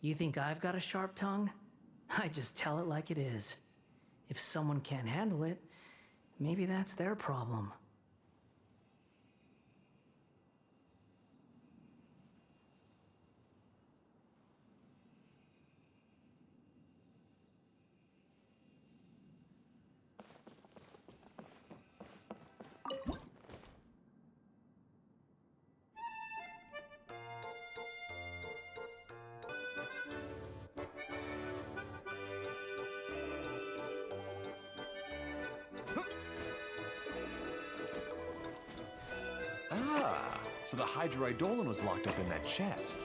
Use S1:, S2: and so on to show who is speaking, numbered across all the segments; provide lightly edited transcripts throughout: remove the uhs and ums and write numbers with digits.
S1: You think I've got a sharp tongue? I just tell it like it is. If someone can't handle it, maybe that's their problem.
S2: Ah, so the hydroidolin was locked up in that chest.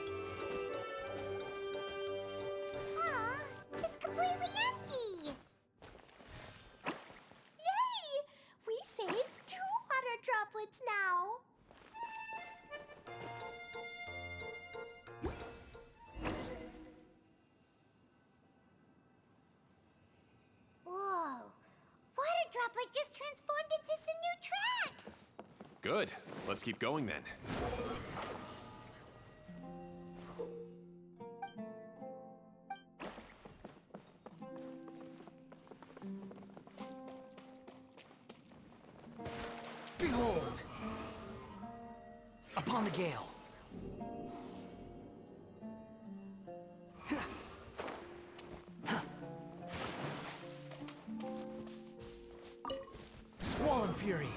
S3: Aw, it's completely empty! Yay! We saved 2 water droplets now! Whoa! Water droplet just transformed into some new tracks!
S2: Good. Let's keep going then.
S1: Behold! Upon the gale. Squall and fury.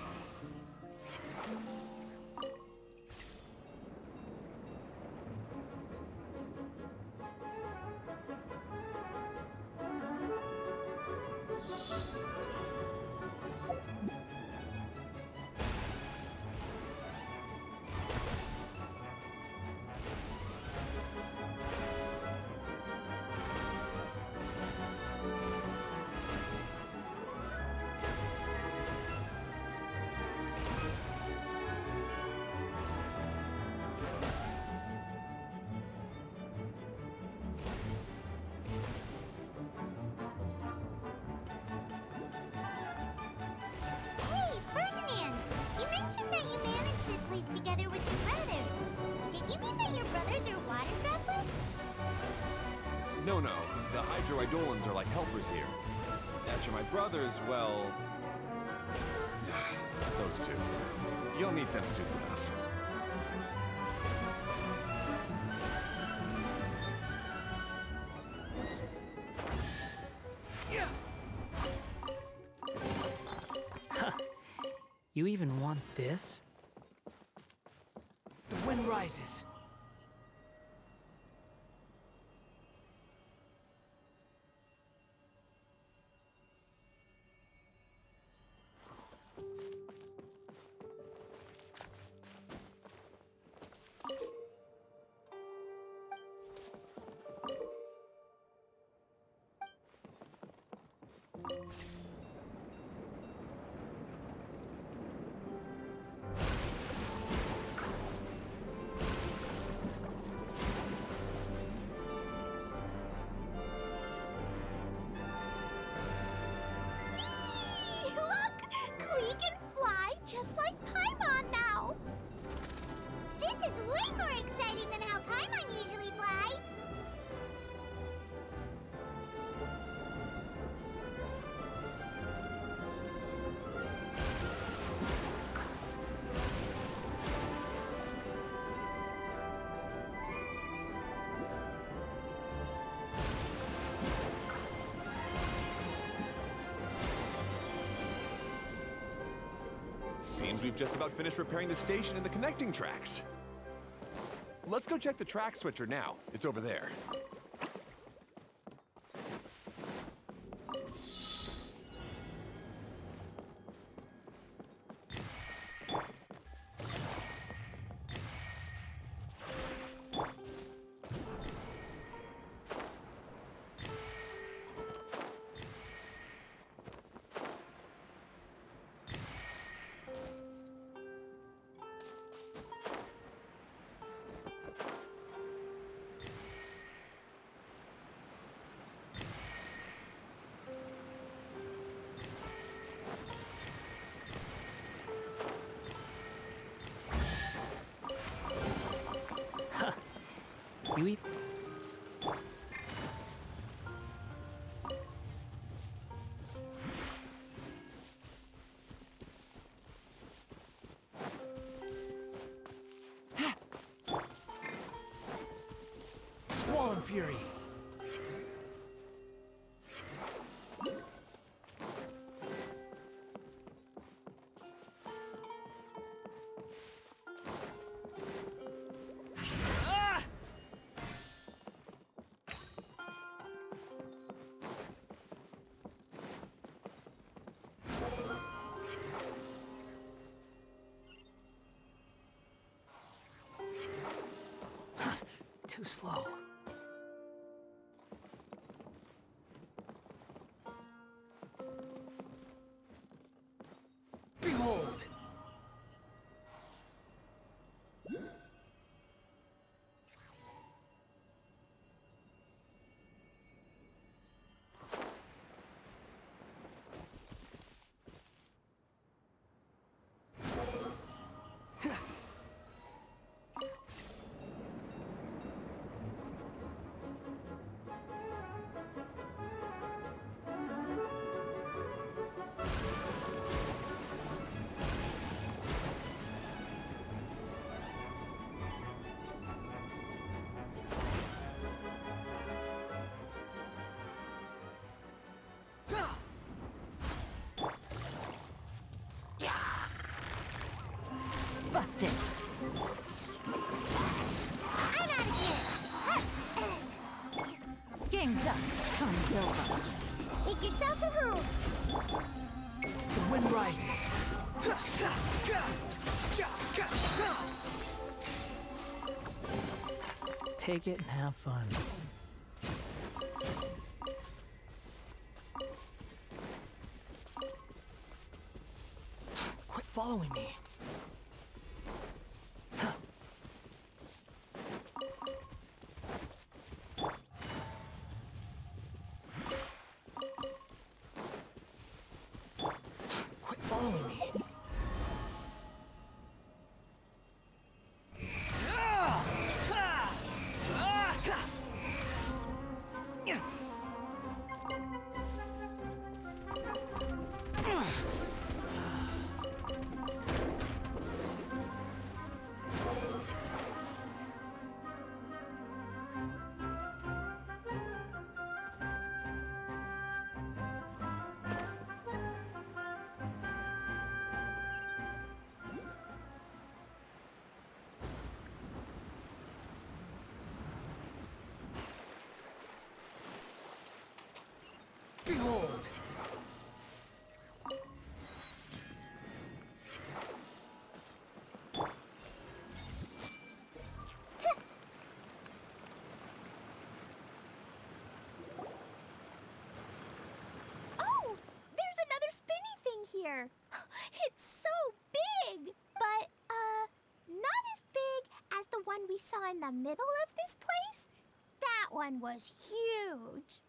S3: Hey, Ferdinand! You mentioned that you managed this place together with your brothers. Did you mean that your brothers are water droplets?
S2: No, the hydroidolins are like helpers here. As for my brothers, well... those two. You'll meet them soon enough.
S1: You even want this? The wind rises.
S3: Look! Klee can fly just like Paimon now! This is way more exciting than how Paimon usually flies!
S2: Seems we've just about finished repairing the station and the connecting tracks. Let's go check the track switcher now. It's over there.
S1: You eat. fury. Too slow. Behold!
S4: Busted.
S3: I'm out of here!
S4: Game's up. Fun's over.
S3: Make yourselves at home!
S1: The wind rises. Take it and have fun. Quit following me. Quit following me. Behold!
S3: Oh! There's another spinny thing here! It's so big! But, not as big as the one we saw in the middle of this place. That one was huge!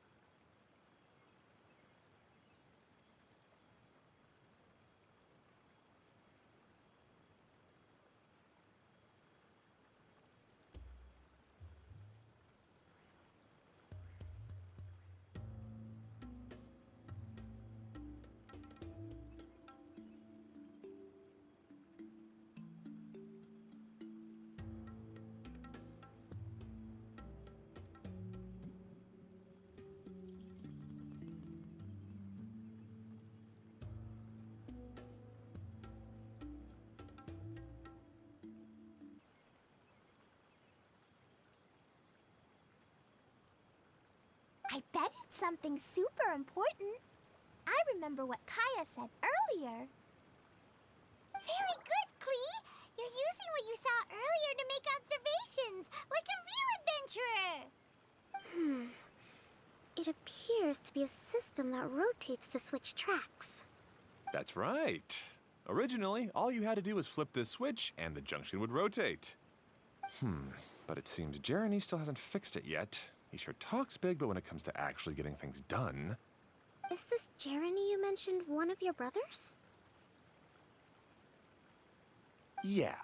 S3: I bet it's something super important. I remember what Kaya said earlier. Very good, Klee! You're using what you saw earlier to make observations, like a real adventurer! It appears to be a system that rotates to switch tracks.
S2: That's right. Originally, all you had to do was flip this switch and the junction would rotate. But it seems Jeremy still hasn't fixed it yet. He sure talks big, but when it comes to actually getting things done...
S3: Is this Jeremy you mentioned one of your brothers?
S2: Yeah.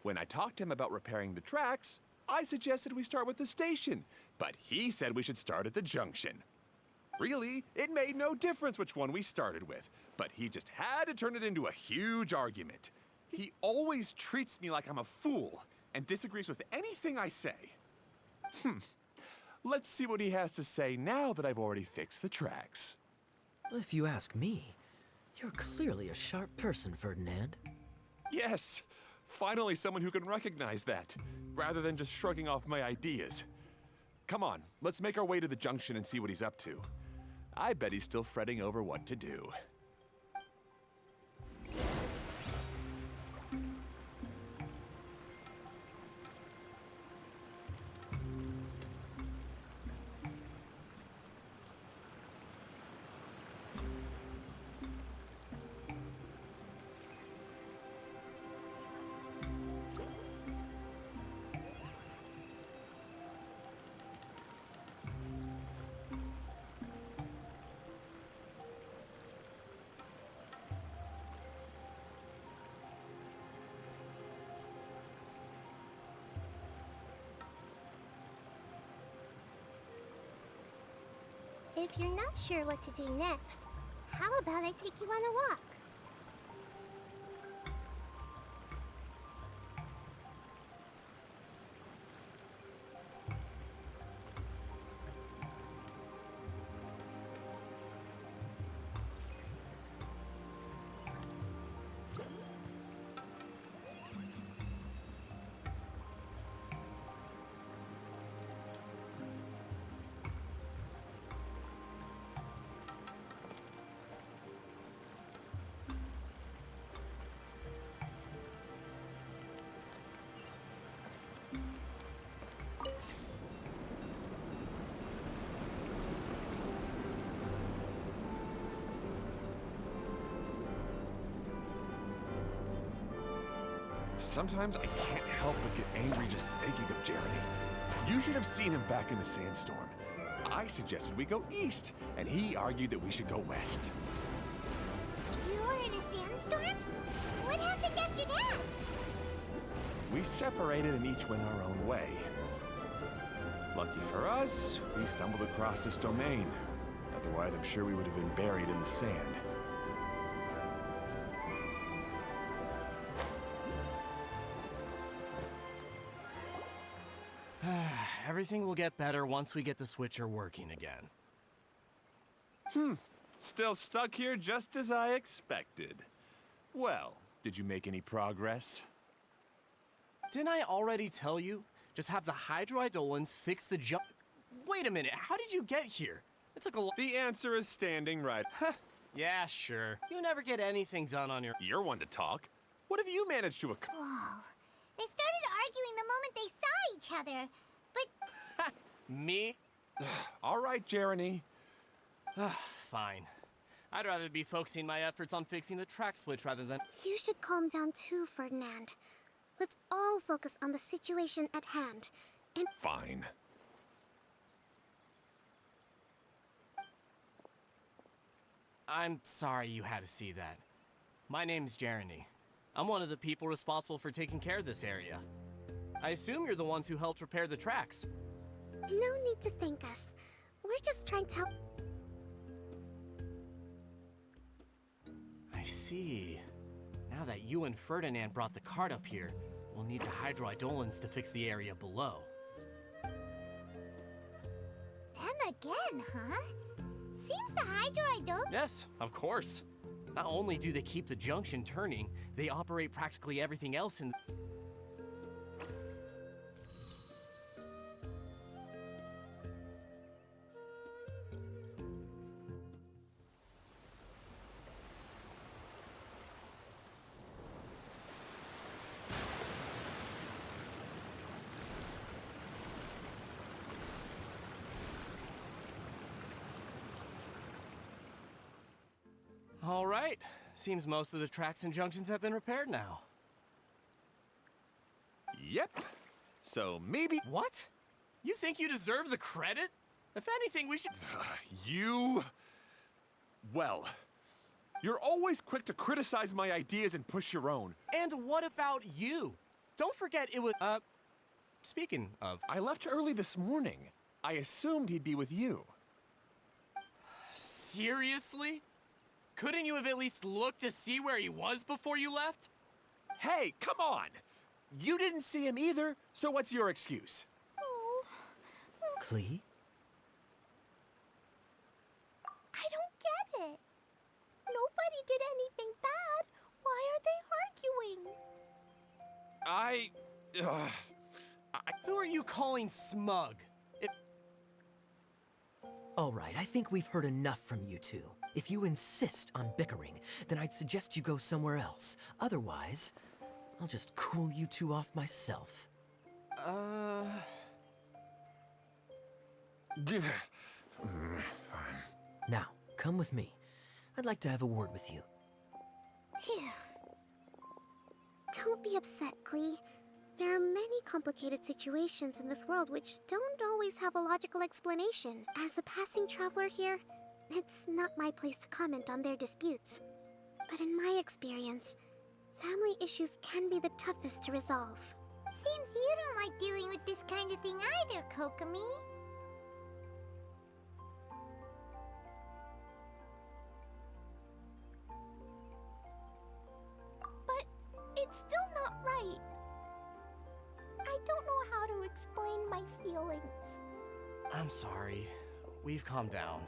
S2: When I talked to him about repairing the tracks, I suggested we start with the station, but he said we should start at the junction. Really, it made no difference which one we started with, but he just had to turn it into a huge argument. He always treats me like I'm a fool and disagrees with anything I say. Let's see what he has to say now that I've already fixed the tracks.
S5: If you ask me, you're clearly a sharp person, Ferdinand.
S2: Yes, finally someone who can recognize that, rather than just shrugging off my ideas. Come on, let's make our way to the junction and see what he's up to. I bet he's still fretting over what to do.
S3: If you're not sure what to do next, how about I take you on a walk? Sometimes I can't help but get angry just thinking of Jeremy. You should have seen him back in the sandstorm. I suggested we go east, and he argued that we should go west. You were in a sandstorm? What happened after that?
S2: We separated and each went our own way. Lucky for us, we stumbled across this domain. Otherwise, I'm sure we would have been buried in the sand.
S6: Everything will get better once we get the switcher working again.
S2: Still stuck here just as I expected. Well, did you make any progress?
S6: Didn't I already tell you? Just have the hydroidolins fix the jump. Wait a minute, how did you get here? It took a lot.
S2: The answer is standing right.
S6: Yeah, sure. You never get anything done on your.
S2: You're one to talk. What have you managed to accomplish?
S3: Whoa. They started arguing the moment they saw each other. But
S6: Me?
S2: All right, Jeremy.
S6: Fine. I'd rather be focusing my efforts on fixing the track switch rather than.
S3: you should calm down too, Ferdinand. Let's all focus on the situation at hand. And
S2: Fine.
S6: I'm sorry you had to see that. My name's Jeremy. I'm one of the people responsible for taking care of this area. I assume you're the ones who helped repair the tracks.
S3: no need to thank us. We're just trying to help.
S6: I see. Now that you and Ferdinand brought the cart up here, we'll need the hydroidolins to fix the area below.
S3: Them again, huh? Seems the hydroidol.
S6: Yes, of course. Not only do they keep the junction turning, they operate practically everything else in. All right. Seems most of the tracks and junctions have been repaired now.
S2: Yep. So maybe
S6: What? You think you deserve the credit? If anything, we should.
S2: you... Well, you're always quick to criticize my ideas and push your own.
S6: And what about you? Don't forget it was. Speaking of.
S2: I left early this morning. I assumed he'd be with you.
S6: Seriously? Couldn't you have at least looked to see where he was before you left?
S2: Hey, come on! You didn't see him either, so what's your excuse?
S5: Clee,
S3: I don't get it. Nobody did anything bad. Why are they arguing?
S6: Who are you calling smug?
S5: All right, I think we've heard enough from you two. If you insist on bickering, then I'd suggest you go somewhere else. Otherwise, I'll just cool you two off myself. Now, come with me. I'd like to have a word with you.
S3: Phew. Don't be upset, Klee. There are many complicated situations in this world which don't always have a logical explanation. As a passing traveler here, it's not my place to comment on their disputes. But in my experience, family issues can be the toughest to resolve. Seems you don't like dealing with this kind of thing either, Kokomi. But it's still not right. I don't know how to explain my feelings.
S6: I'm sorry. We've calmed down.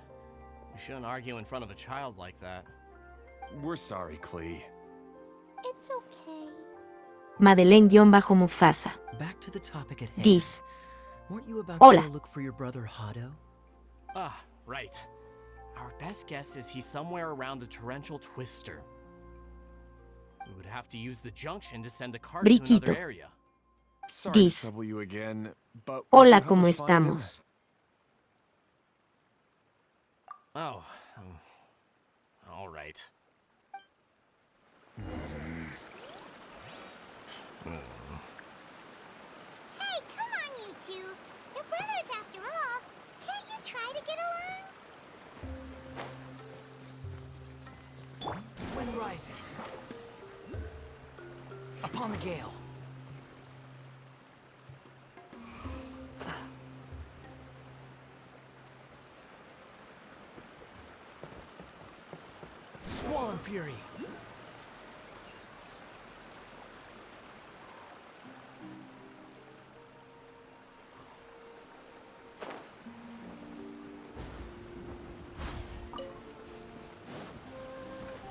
S6: You shouldn't argue in front of a child like that.
S2: We're sorry, Klee.
S3: It's okay.
S7: Madeleine-Mufasa.
S5: Back to the topic at hand.
S7: Dice.
S5: Weren't you about
S7: Hola.
S5: to go look for your brother Hado?
S6: Ah, right. Our best guess is he's somewhere around the torrential twister. We would have to use the junction to send the cart to
S7: Briquito.
S6: another area.
S2: Sorry to
S7: Dice.
S2: trouble you again, but would you
S7: Hola,
S2: help
S7: ¿cómo
S2: us find him?
S7: estamos?
S6: Oh, all right.
S3: Hey, come on, you two. You're brothers after all. Can't you try to get along?
S1: Wind rises. Upon the gale. Squall and fury.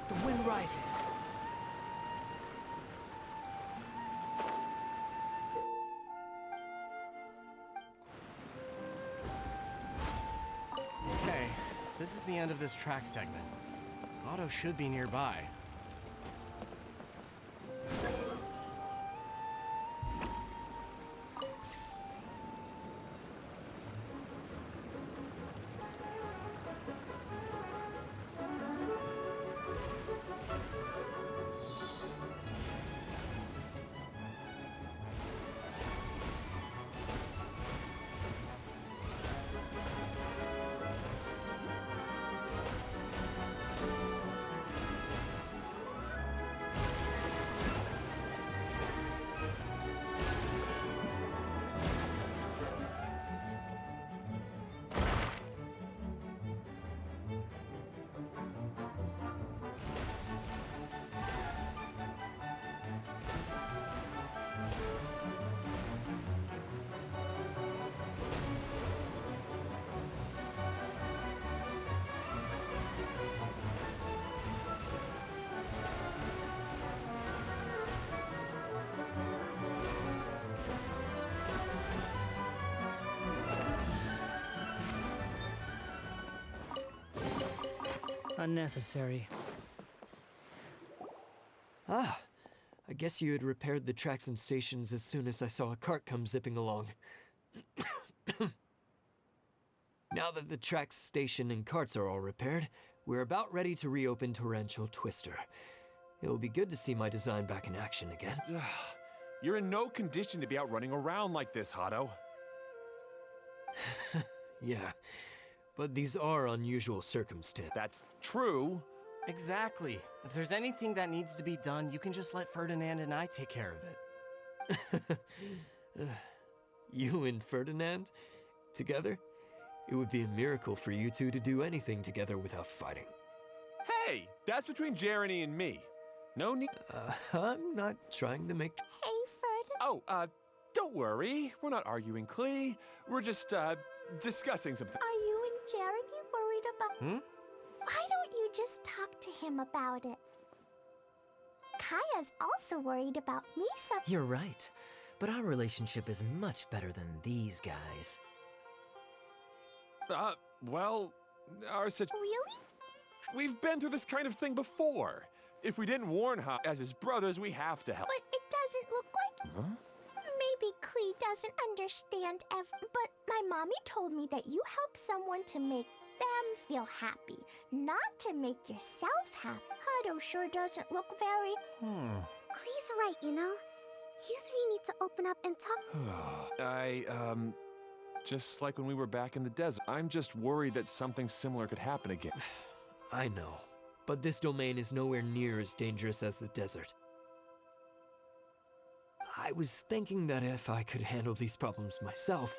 S1: The wind rises.
S6: Okay, this is the end of this track segment. Otto should be nearby.
S1: Unnecessary.
S8: Ah, I guess you had repaired the tracks and stations as soon as I saw a cart come zipping along. Now that the tracks, station, and carts are all repaired, we're about ready to reopen Torrential Twister. It'll be good to see my design back in action again.
S2: You're in no condition to be out running around like this, Hado.
S8: Yeah, but these are unusual circumstances.
S2: That's true.
S6: Exactly. If there's anything that needs to be done, you can just let Ferdinand and I take care of it.
S8: You and Ferdinand? Together? It would be a miracle for you two to do anything together without fighting.
S2: Hey, that's between Jeremy and me. No need.
S8: I'm not trying to make...
S3: Hey, Ferd.
S2: Oh, don't worry. We're not arguing, Klee. We're just, discussing something.
S3: Are you and Jeremy worried about... him about it. Kaya's also worried about me
S5: You're right. But our relationship is much better than these guys.
S2: Well,
S3: Really?
S2: we've been through this kind of thing before. If we didn't warn her as his brothers, we have to help.
S3: But it doesn't look like...
S2: Huh?
S3: Maybe Klee doesn't understand but my mommy told me that you help someone to make them feel happy, not to make yourself happy. Hado sure doesn't look very... Klee's right, you know? You three need to open up and talk.
S2: Just like when we were back in the desert. I'm just worried that something similar could happen again.
S8: I know, but this domain is nowhere near as dangerous as the desert. I was thinking that if I could handle these problems myself,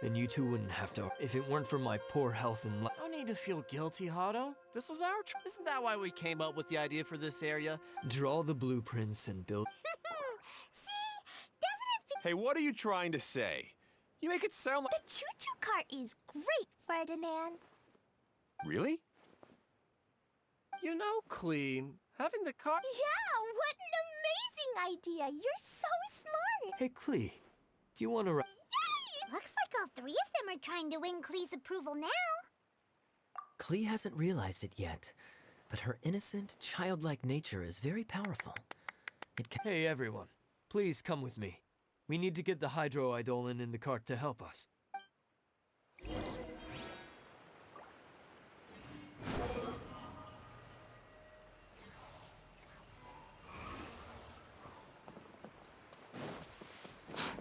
S8: then you two wouldn't have to. If it weren't for my poor health and
S6: No need to feel guilty, Hado. This was our Isn't that why we came up with the idea for this area?
S8: draw the blueprints and build.
S3: See? Doesn't it feel...
S2: Hey, what are you trying to say? You make it sound like...
S3: The choo-choo cart is great, Ferdinand.
S2: Really?
S6: You know, Klee, having the car...
S3: Yeah, what an amazing idea. You're so smart.
S8: Hey, Klee, do you want to...
S3: Yay! Looks like all three of them are trying to win Klee's approval now.
S5: Klee hasn't realized it yet, but her innocent, childlike nature is very powerful. It can...
S8: Hey, everyone, please come with me. We need to get the hydroidolin in the cart to help us.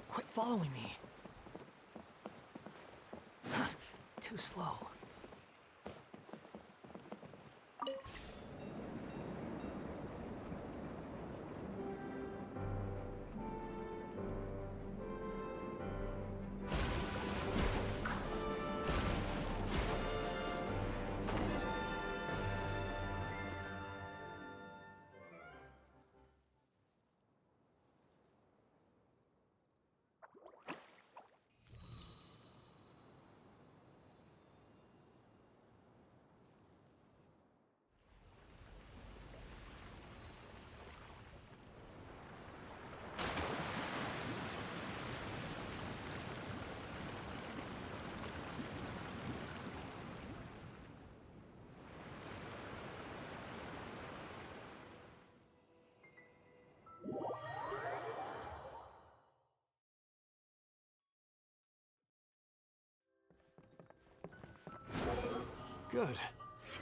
S1: Quit following me. Too slow.
S8: Good.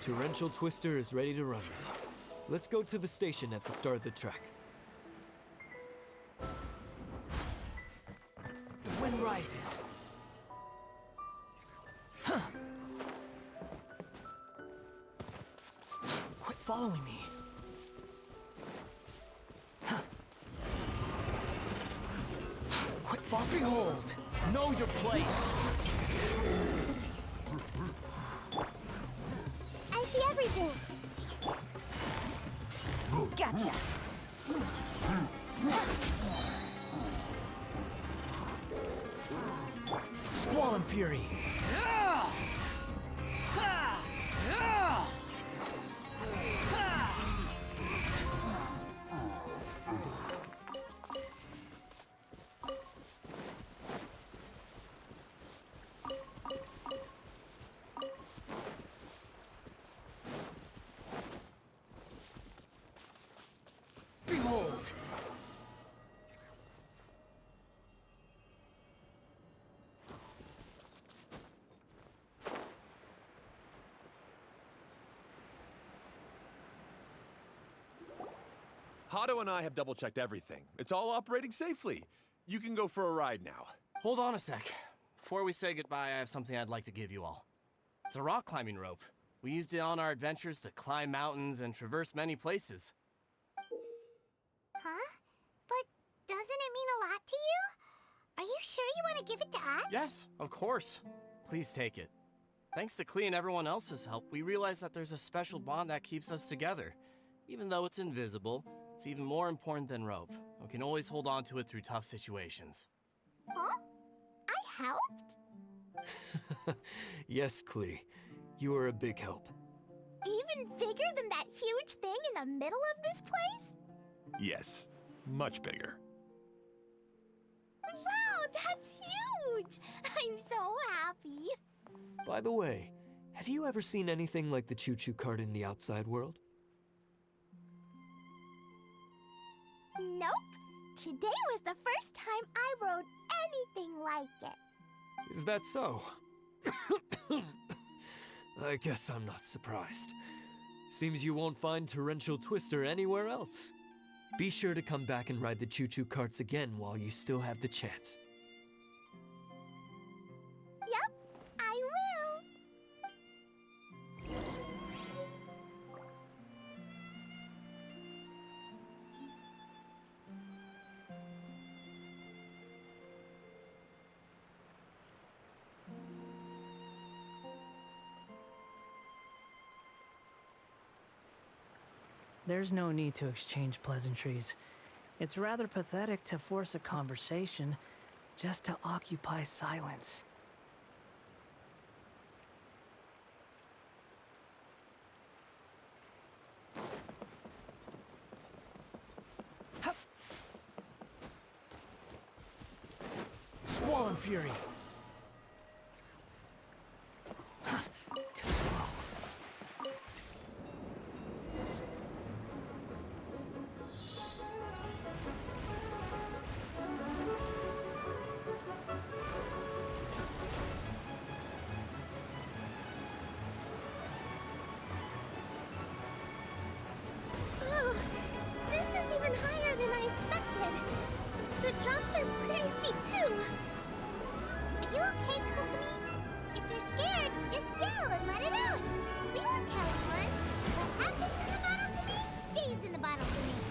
S8: Torrential Twister is ready to run. Let's go to the station at the start of the track.
S1: The wind rises. Quit following me. Quit following. Behold! Know your place!
S3: I see everything.
S4: Gotcha.
S1: Squall and Fury. Behold!
S2: Hado and I have double-checked everything. It's all operating safely. You can go for a ride now.
S6: Hold on a sec. Before we say goodbye, I have something I'd like to give you all. It's a rock climbing rope. We used it on our adventures to climb mountains and traverse many places.
S3: Huh? But doesn't it mean a lot to you? Are you sure you want to give it to us?
S6: Yes, of course. Please take it. Thanks to Klee and everyone else's help, we realized that there's a special bond that keeps us together. Even though it's invisible, it's even more important than rope. We can always hold on to it through tough situations.
S3: Huh? I helped?
S8: Yes, Klee. You are a big help.
S3: Even bigger than that huge thing in the middle of this place?
S2: Yes, much bigger.
S3: Wow, that's huge! I'm so happy.
S8: By the way, have you ever seen anything like the choo-choo cart in the outside world?
S3: Nope. Today was the first time I rode anything like it.
S8: Is that so? I guess I'm not surprised. Seems you won't find Torrential Twister anywhere else. Be sure to come back and ride the choo-choo carts again while you still have the chance.
S3: Yep, I will.
S1: There's no need to exchange pleasantries. It's rather pathetic to force a conversation just to occupy silence.
S6: Squall Fury!
S1: Too slow.
S3: Oh, this is even higher than I expected. The drops are pretty steep too. Are you okay, Kokomi? If you're scared, just yell and let it out. We won't tell anyone. What happens in the bottle domain stays in the bottle domain.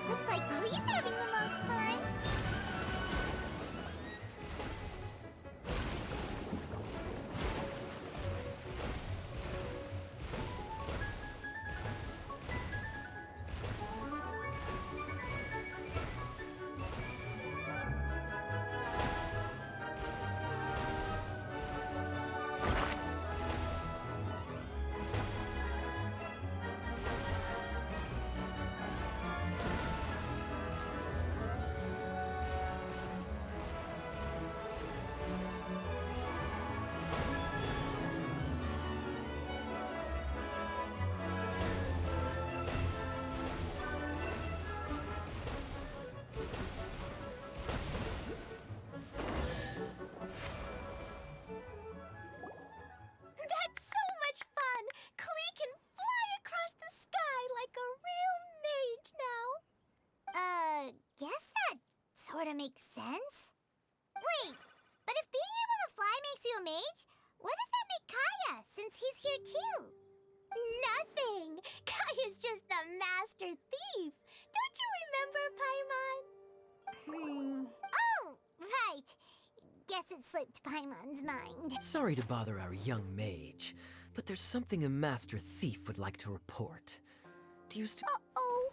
S3: Looks like Klee's having the most fun. That's so much fun! Klee can fly across the sky like a real mage now. Guess that sort of makes sense. Wait, but if being able to fly makes you a mage, what does that make Kaya, since he's here too? Nothing! Kaya's just a master thief. Don't you remember, Paimon? Oh, right. Guess it slipped Paimon's mind.
S5: Sorry to bother our young mage, but there's something a master thief would like to report. Do you still...
S3: Uh-oh.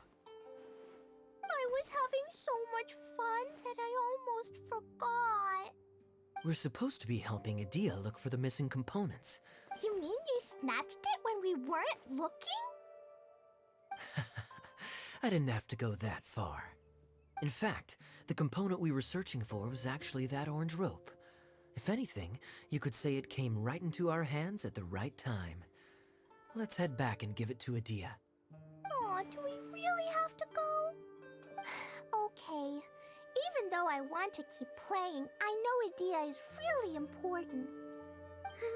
S3: I was having so much fun that I almost forgot.
S5: We're supposed to be helping Adia look for the missing components.
S3: You mean you snatched it when we weren't looking?
S5: I didn't have to go that far. In fact, the component we were searching for was actually that orange rope. If anything, you could say it came right into our hands at the right time. Let's head back and give it to Adia.
S3: Aw, do we really have to go? Okay. Even though I want to keep playing, I know Adia is really important.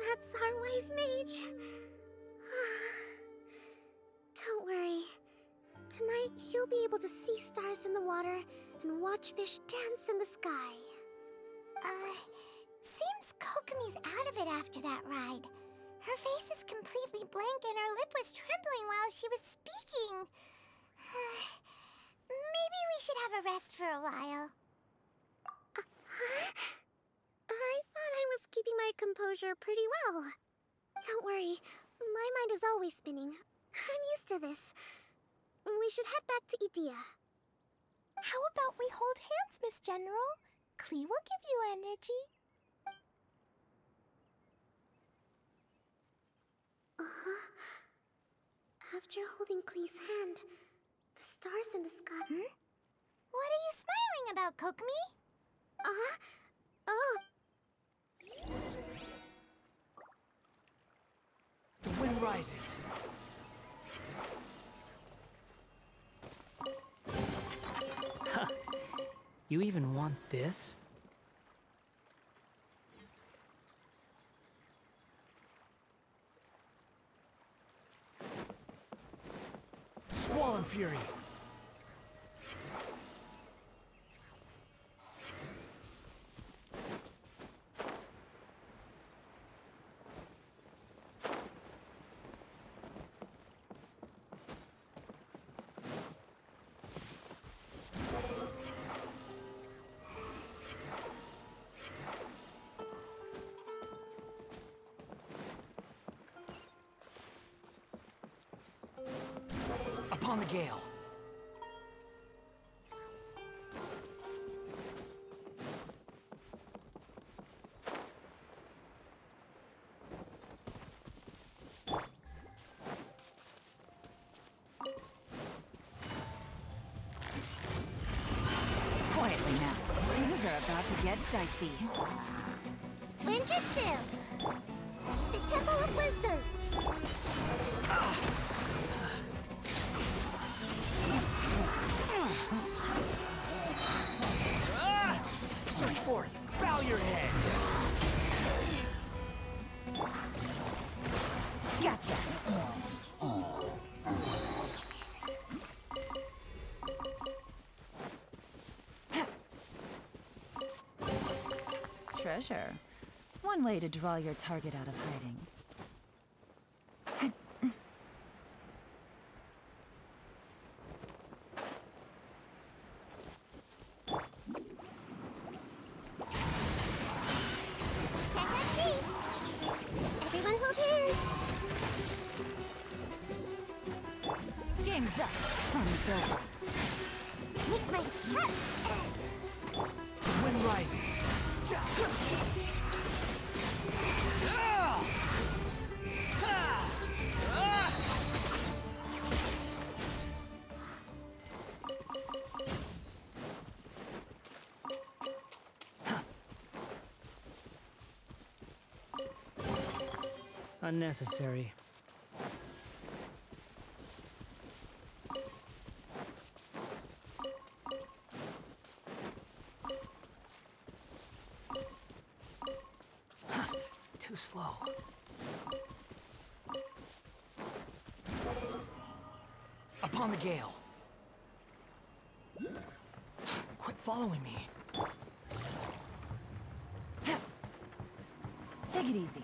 S3: That's our wise mage. Don't worry. Tonight, you'll be able to see stars in the water and watch fish dance in the sky. Seems Kokomi's out of it after that ride. Her face is completely blank and her lip was trembling while she was speaking. Maybe we should have a rest for a while. I thought I was keeping my composure pretty well. Don't worry, my mind is always spinning. I'm used to this. We should head back to Idea. How about we hold hands, Miss General? Klee will give you energy. After holding Klee's hand, the stars in the sky... What are you smiling about, Kokumi? Oh.
S1: The wind rises. Huh. You even want this? Squall and Fury. Upon the gale.
S4: Quietly now. Things are about to get dicey.
S3: Ninjutsu! The Temple of Wisdom!
S1: Search forth. Bow your head.
S4: Gotcha. Treasure. One way to draw your target out of hiding.
S3: Everyone hold hands!
S4: Game's up. Fun's over.
S3: Make my step!
S1: The wind rises. Unnecessary. Too slow. Upon the gale. Quit following me.
S4: Take it easy.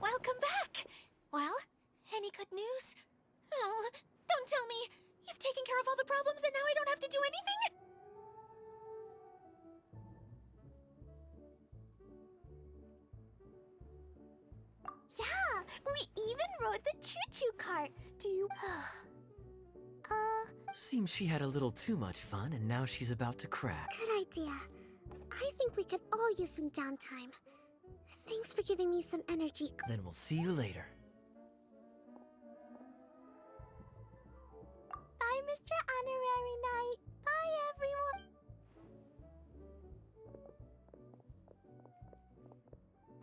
S3: Welcome back! Well, any good news? Oh, don't tell me! You've taken care of all the problems and now I don't have to do anything? Yeah, we even rode the choo-choo cart. Do you...
S5: Seems she had a little too much fun, and now she's about to crack.
S3: Good idea. I think we could all use some downtime. Thanks for giving me some energy.
S5: Then we'll see you later.
S3: Bye, Mr. Honorary Knight. Bye, everyone.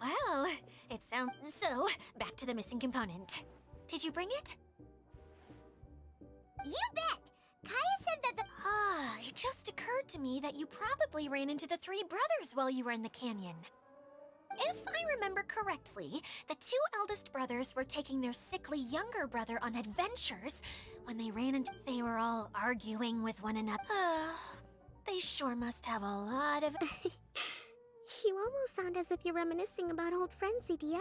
S3: Well, it sounds... So, back to the missing component. Did you bring it? You bet! Kaya said that the... it just occurred to me that you probably ran into the three brothers while you were in the canyon. If I remember correctly, the two eldest brothers were taking their sickly younger brother on adventures when they ran into... They were all arguing with one another. They sure must have a lot of... You almost sound as if you're reminiscing about old friends, Idia.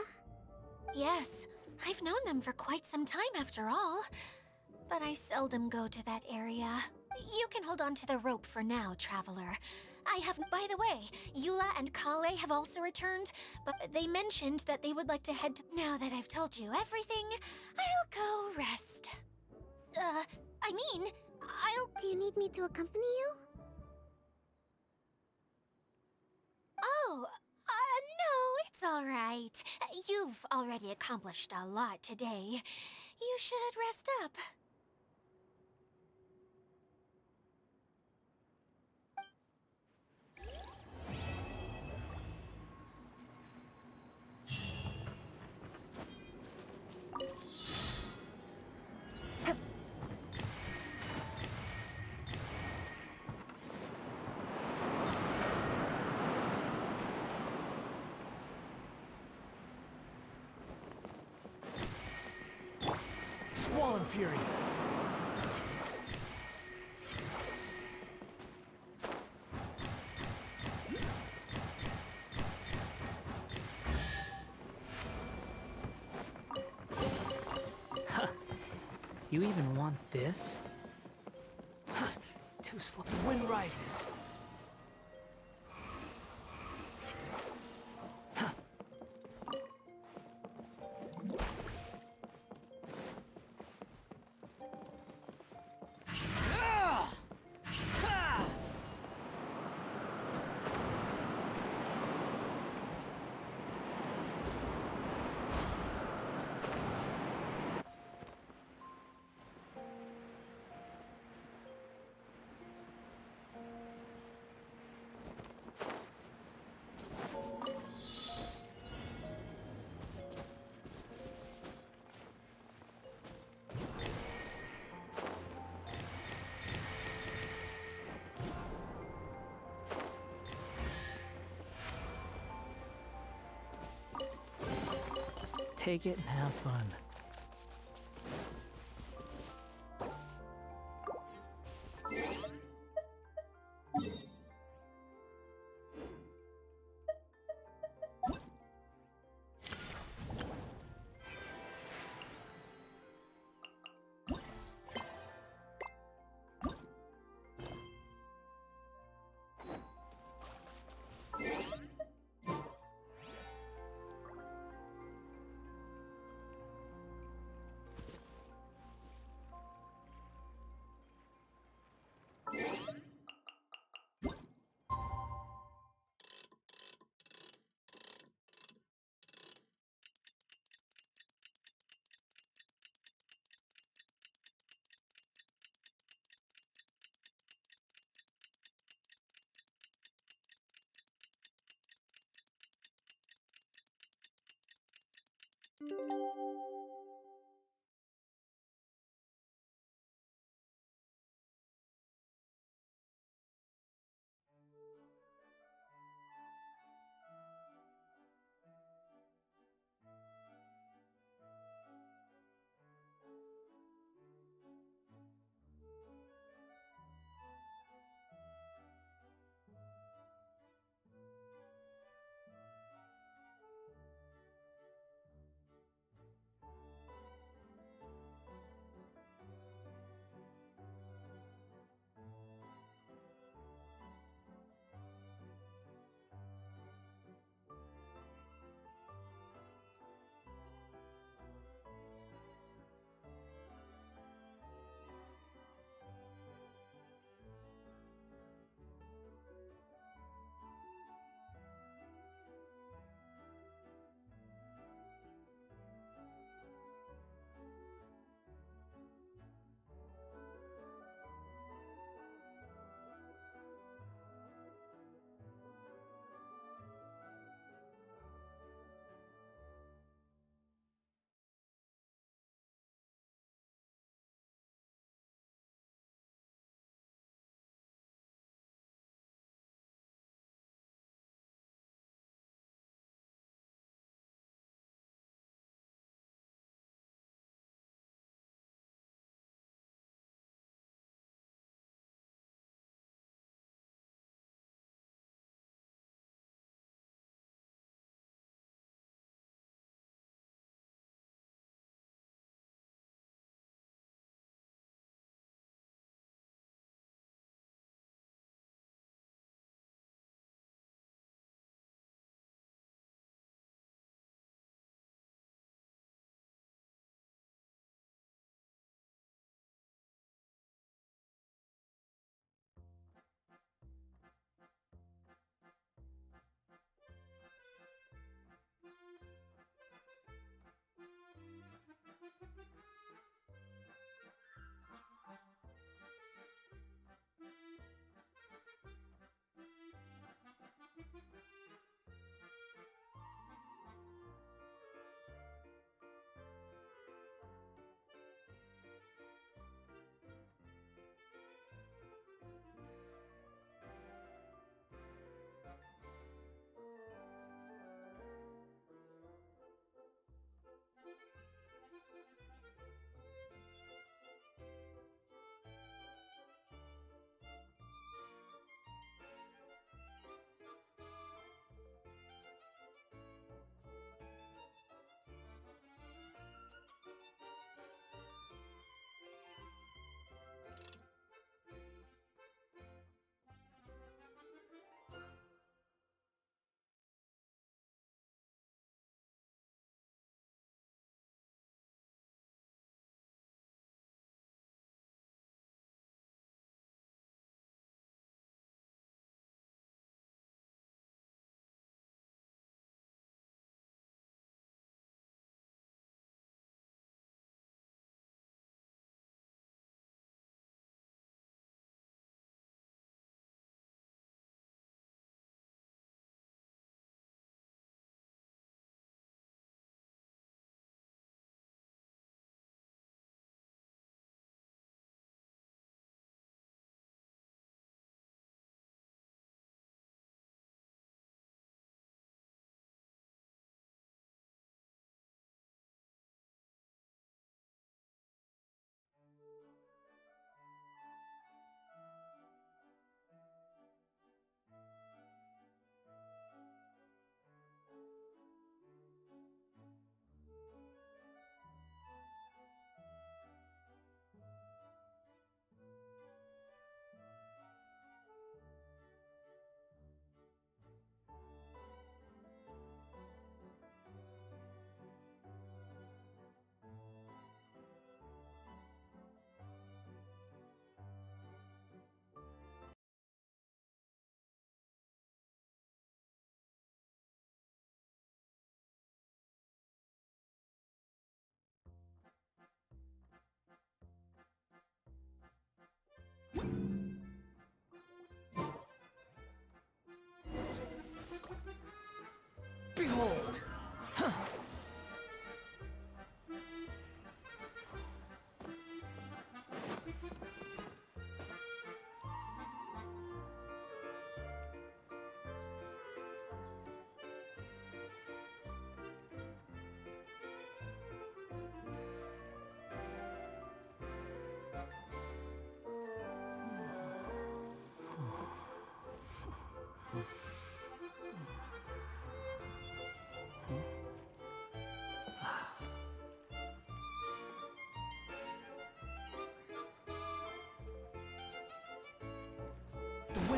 S3: Yes, I've known them for quite some time after all. but I seldom go to that area. You can hold on to the rope for now, Traveler. By the way, Eula and Kale have also returned, but they mentioned that they would like to head to... Now that I've told you everything, I'll go rest.
S7: Do you need me to accompany you?
S3: Oh, no, it's all right. You've already accomplished a lot today. You should rest up.
S1: Swollen Fury! Huh. You even want this? Huh. Too slow. The wind rises. Take it and have fun.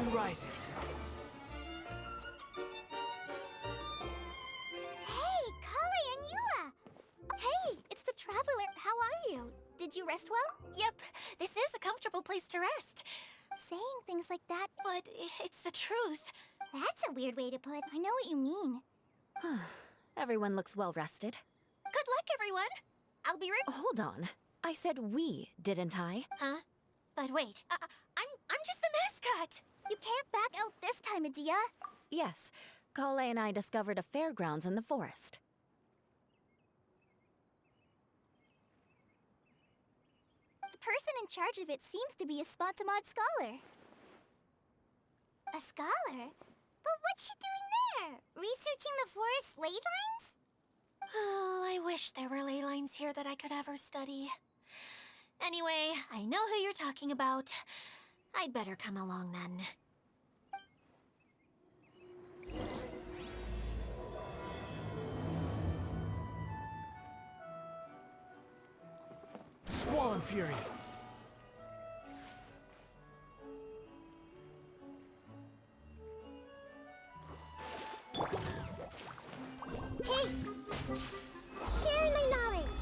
S1: wind rises.
S3: Hey, Kale and Eula! Hey, it's the Traveler. How are you? Did you rest well?
S9: Yep, this is a comfortable place to rest.
S3: Saying things like that,
S9: But it's the truth.
S3: that's a weird way to put it. I know what you mean.
S4: Everyone looks well rested.
S9: Good luck, everyone. I'll be right.
S4: Hold on. I said we, didn't I?
S9: Huh? But wait, I'm just the mascot.
S3: You can't back out this time, Adia.
S4: Yes. Kale and I discovered a fairgrounds in the forest.
S3: The person in charge of it seems to be a Spontamod scholar. A scholar? But what's she doing there? Researching the forest ley lines?
S9: Oh, I wish there were ley lines here that I could ever study. Anyway, I know who you're talking about. I'd better come along then.
S1: Squall and Fury.
S3: Hey! Share my knowledge!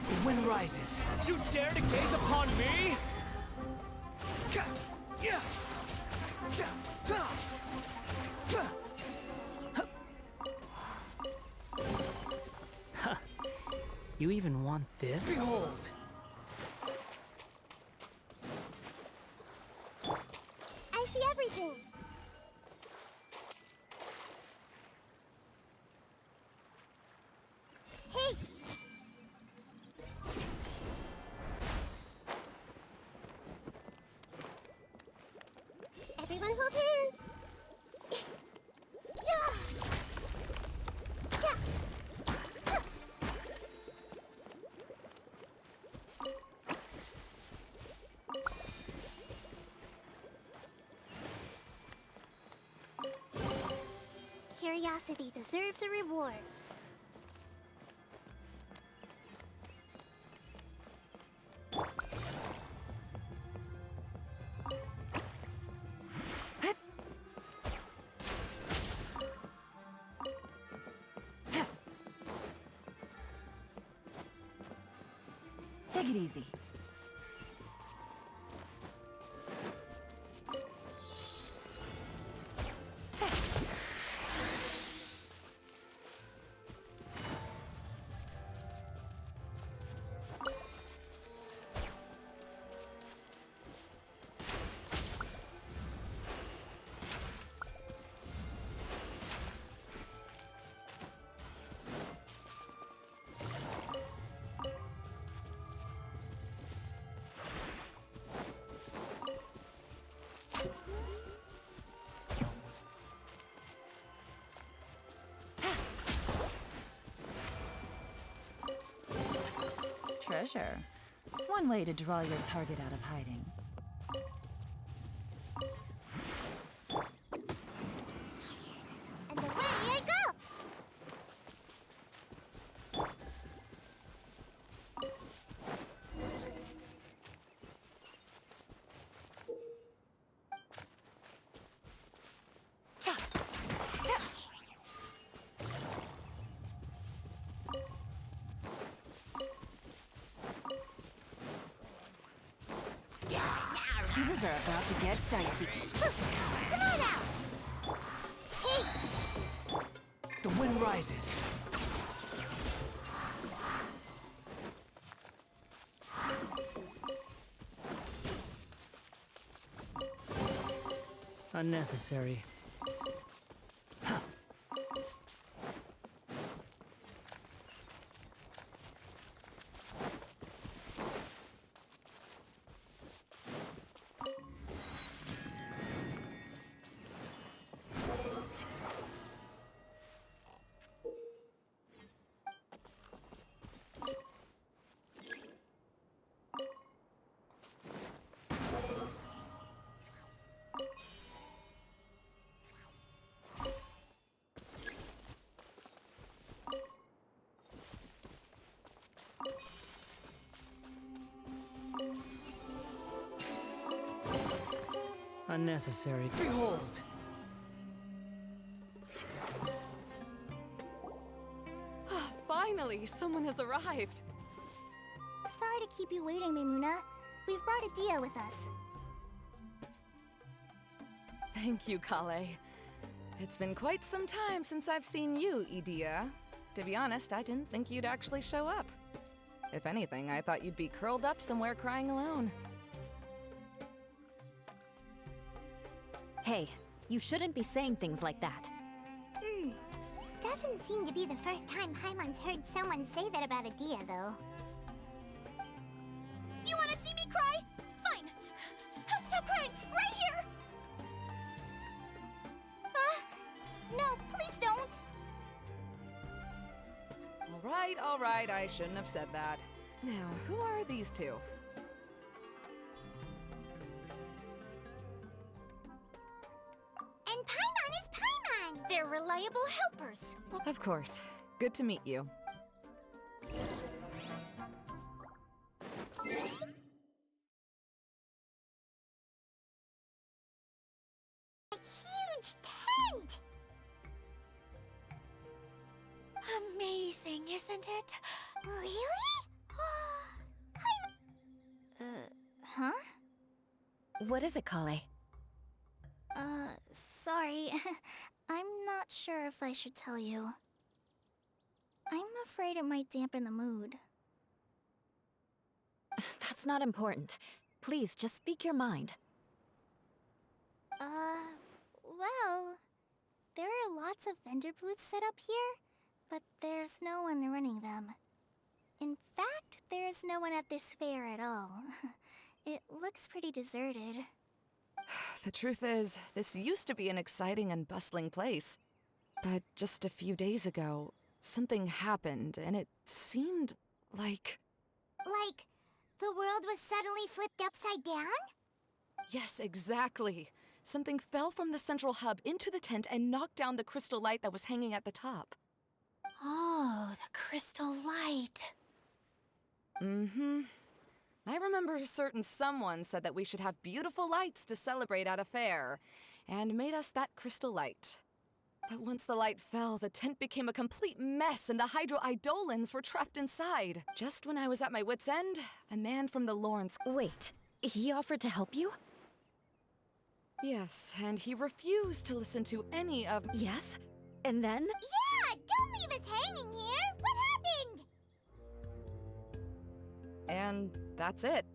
S1: The wind rises.
S6: You dare to gaze upon me?
S1: You even want this? Behold!
S3: I see everything! Hey! Everyone hold hands! Yeah! Yeah! Curiosity deserves a reward.
S4: Take it easy. Treasure. One way to draw your target out of hiding.
S3: And away I go!
S4: Things are about to get dicey.
S3: Come on out! Hey!
S1: The wind rises. Unnecessary. Unnecessary. Behold!
S4: Finally, someone has arrived.
S7: Sorry to keep you waiting, Maimuna. We've brought Adia with us.
S4: Thank you, Kale. It's been quite some time since I've seen you, Idia. To be honest, I didn't think you'd actually show up. If anything, I thought you'd be curled up somewhere crying alone.
S10: Hey, you shouldn't be saying things like that.
S7: Doesn't seem to be the first time Paimon's heard someone say that about Adia, though.
S9: You want to see me cry? Fine. I'll stop crying right here.
S7: No, please don't!
S4: All right, I shouldn't have said that. Now, who are these two?
S7: And Paimon is Paimon!
S9: They're reliable helpers.
S4: Of course. Good to meet you.
S7: A huge tent!
S9: Amazing, isn't it?
S7: Really? Huh?
S10: What is it, Kale?
S7: Sorry. I'm not sure if I should tell you. I'm afraid it might dampen the mood.
S10: That's not important. Please, just speak your mind.
S7: Well, there are lots of vendor booths set up here, but there's no one running them. In fact, there's no one at this fair at all. It looks pretty deserted.
S4: The truth is, this used to be an exciting and bustling place. But just a few days ago, something happened, and it seemed like...
S7: Like, the world was suddenly flipped upside down?
S4: Yes, exactly. Something fell from the central hub into the tent and knocked down the crystal light that was hanging at the top.
S9: Oh, the crystal light.
S4: Mm-hmm. I remember a certain someone said that we should have beautiful lights to celebrate at a fair, and made us that crystal light. But once the light fell, the tent became a complete mess and the Hydro-Eidolons were trapped inside. Just when I was at my wit's end, a man from the Lorns...
S10: Wait, he offered to help you?
S4: Yes, and he refused to listen to any of...
S10: Yes? And then?
S7: Yeah, don't leave us hanging here! What happened?
S4: And that's it.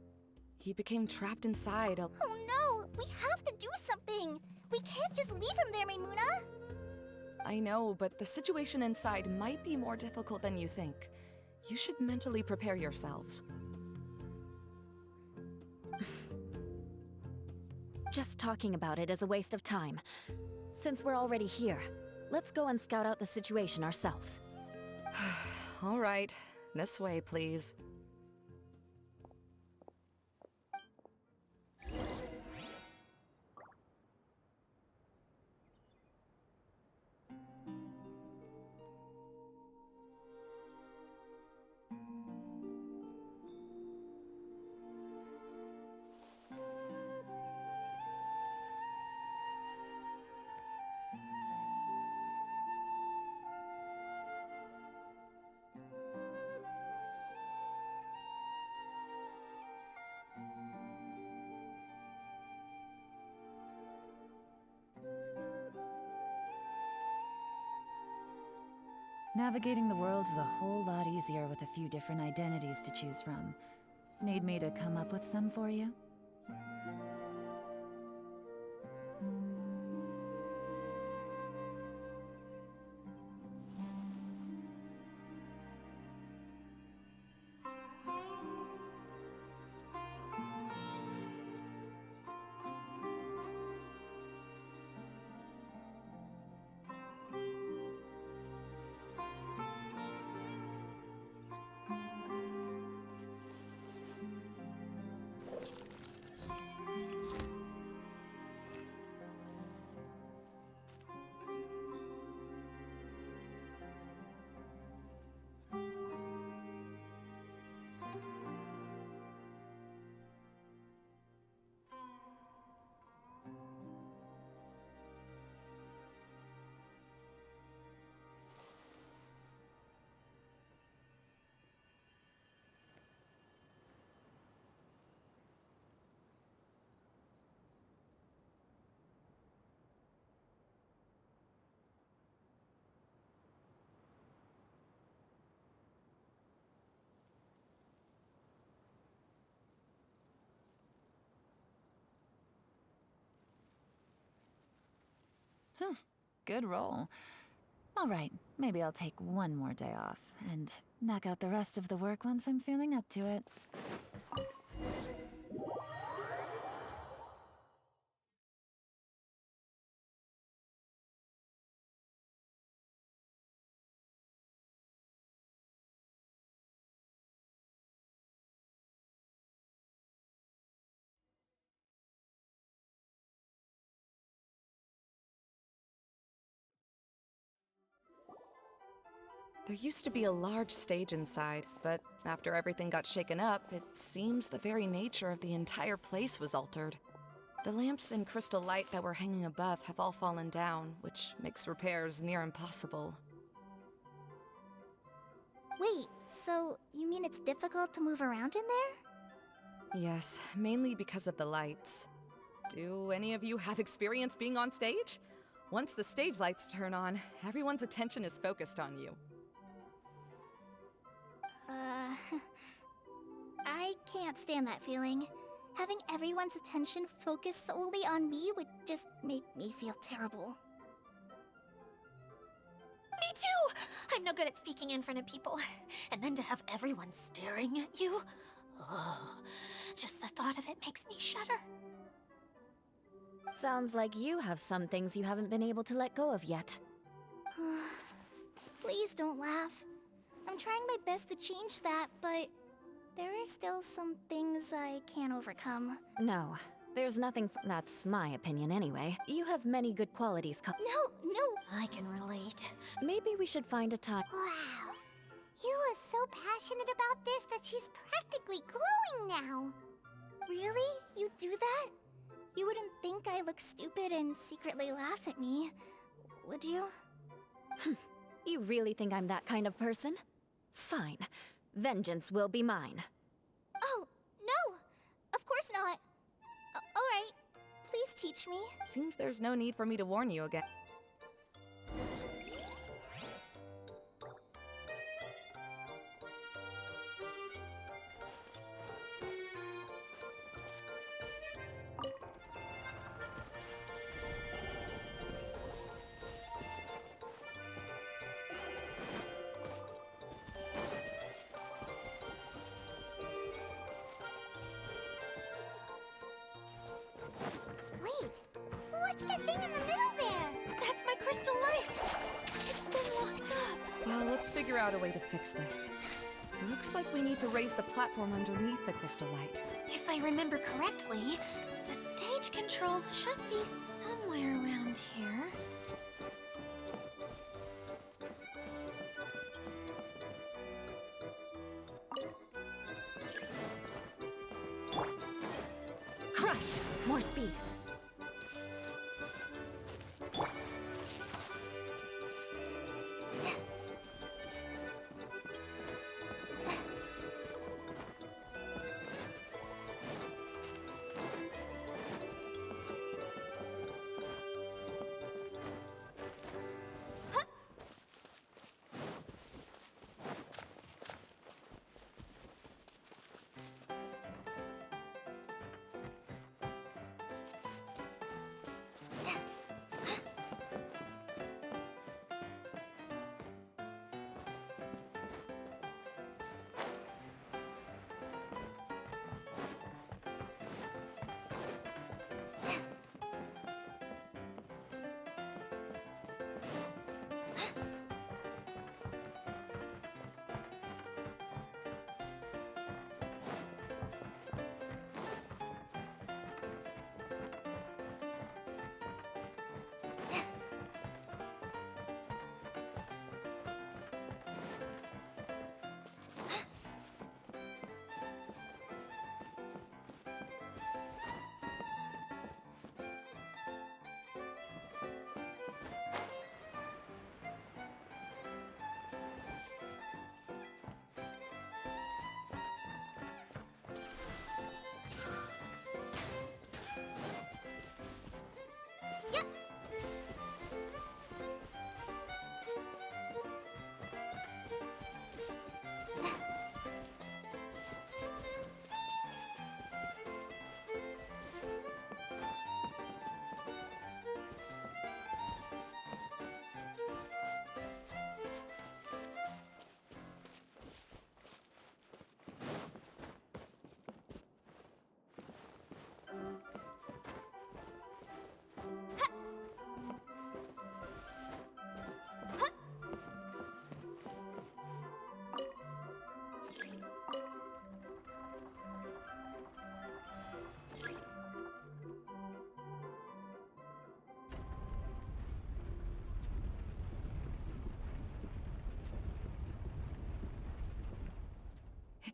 S4: He became trapped inside a...
S7: Oh no! We have to do something! We can't just leave him there, Maimuna!
S4: I know, but the situation inside might be more difficult than you think. You should mentally prepare yourselves.
S10: Just talking about it is a waste of time. Since we're already here, let's go and scout out the situation ourselves.
S4: All right. This way, please. Navigating the world is a whole lot easier with a few different identities to choose from. Need me to come up with some for you?
S11: Good roll. All right, maybe I'll take one more day off and knock out the rest of the work once I'm feeling up to it.
S4: There used to be a large stage inside, but after everything got shaken up, it seems the very nature of the entire place was altered. The lamps and crystal light that were hanging above have all fallen down, which makes repairs near impossible.
S7: Wait, so you mean it's difficult to move around in there?
S4: Yes, mainly because of the lights. Do any of you have experience being on stage? Once the stage lights turn on, everyone's attention is focused on you.
S7: I can't stand that feeling. Having everyone's attention focused solely on me would just make me feel terrible.
S9: Me too! I'm no good at speaking in front of people. And then to have everyone staring at you. Oh, just the thought of it makes me shudder.
S10: Sounds like you have some things you haven't been able to let go of yet.
S7: Please don't laugh. I'm trying my best to change that, but there are still some things I can't overcome.
S10: No, there's nothing. That's my opinion anyway. You have many good qualities.
S7: No!
S9: I can relate.
S10: Maybe we should find a time.
S3: Wow. You are so passionate about this that she's practically glowing now.
S7: Really? You do that? You wouldn't think I look stupid and secretly laugh at me, would you?
S10: You really think I'm that kind of person? Fine. Vengeance will be mine.
S7: Oh, no! Of course not. Alright, please teach me.
S4: Seems there's no need for me to warn you again.
S3: Wait, what's the thing in the middle there?
S9: That's my crystal light! It's been locked up.
S4: Well, let's figure out a way to fix this. Looks like we need to raise the platform underneath the crystal light.
S9: If I remember correctly, the stage controls should be somewhere around here.
S10: Crush! More speed.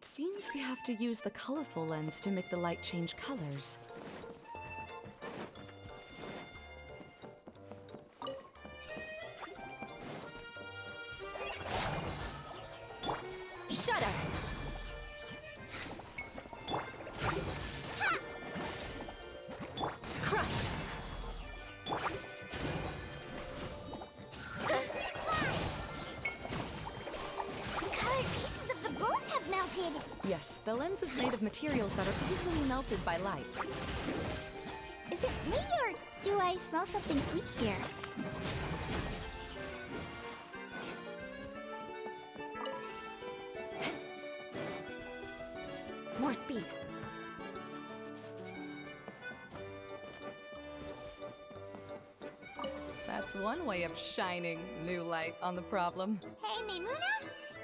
S4: It seems we have to use the colorful lens to make the light change colors.
S10: Shudder! Crush!
S3: Colored pieces of the bolt have melted.
S4: Yes, the lens is made of materials that are easily melted by light.
S7: Is it me or do I smell something sweet here?
S10: More speed.
S4: That's one way of shining new light on the problem.
S3: Hey, Maimuna,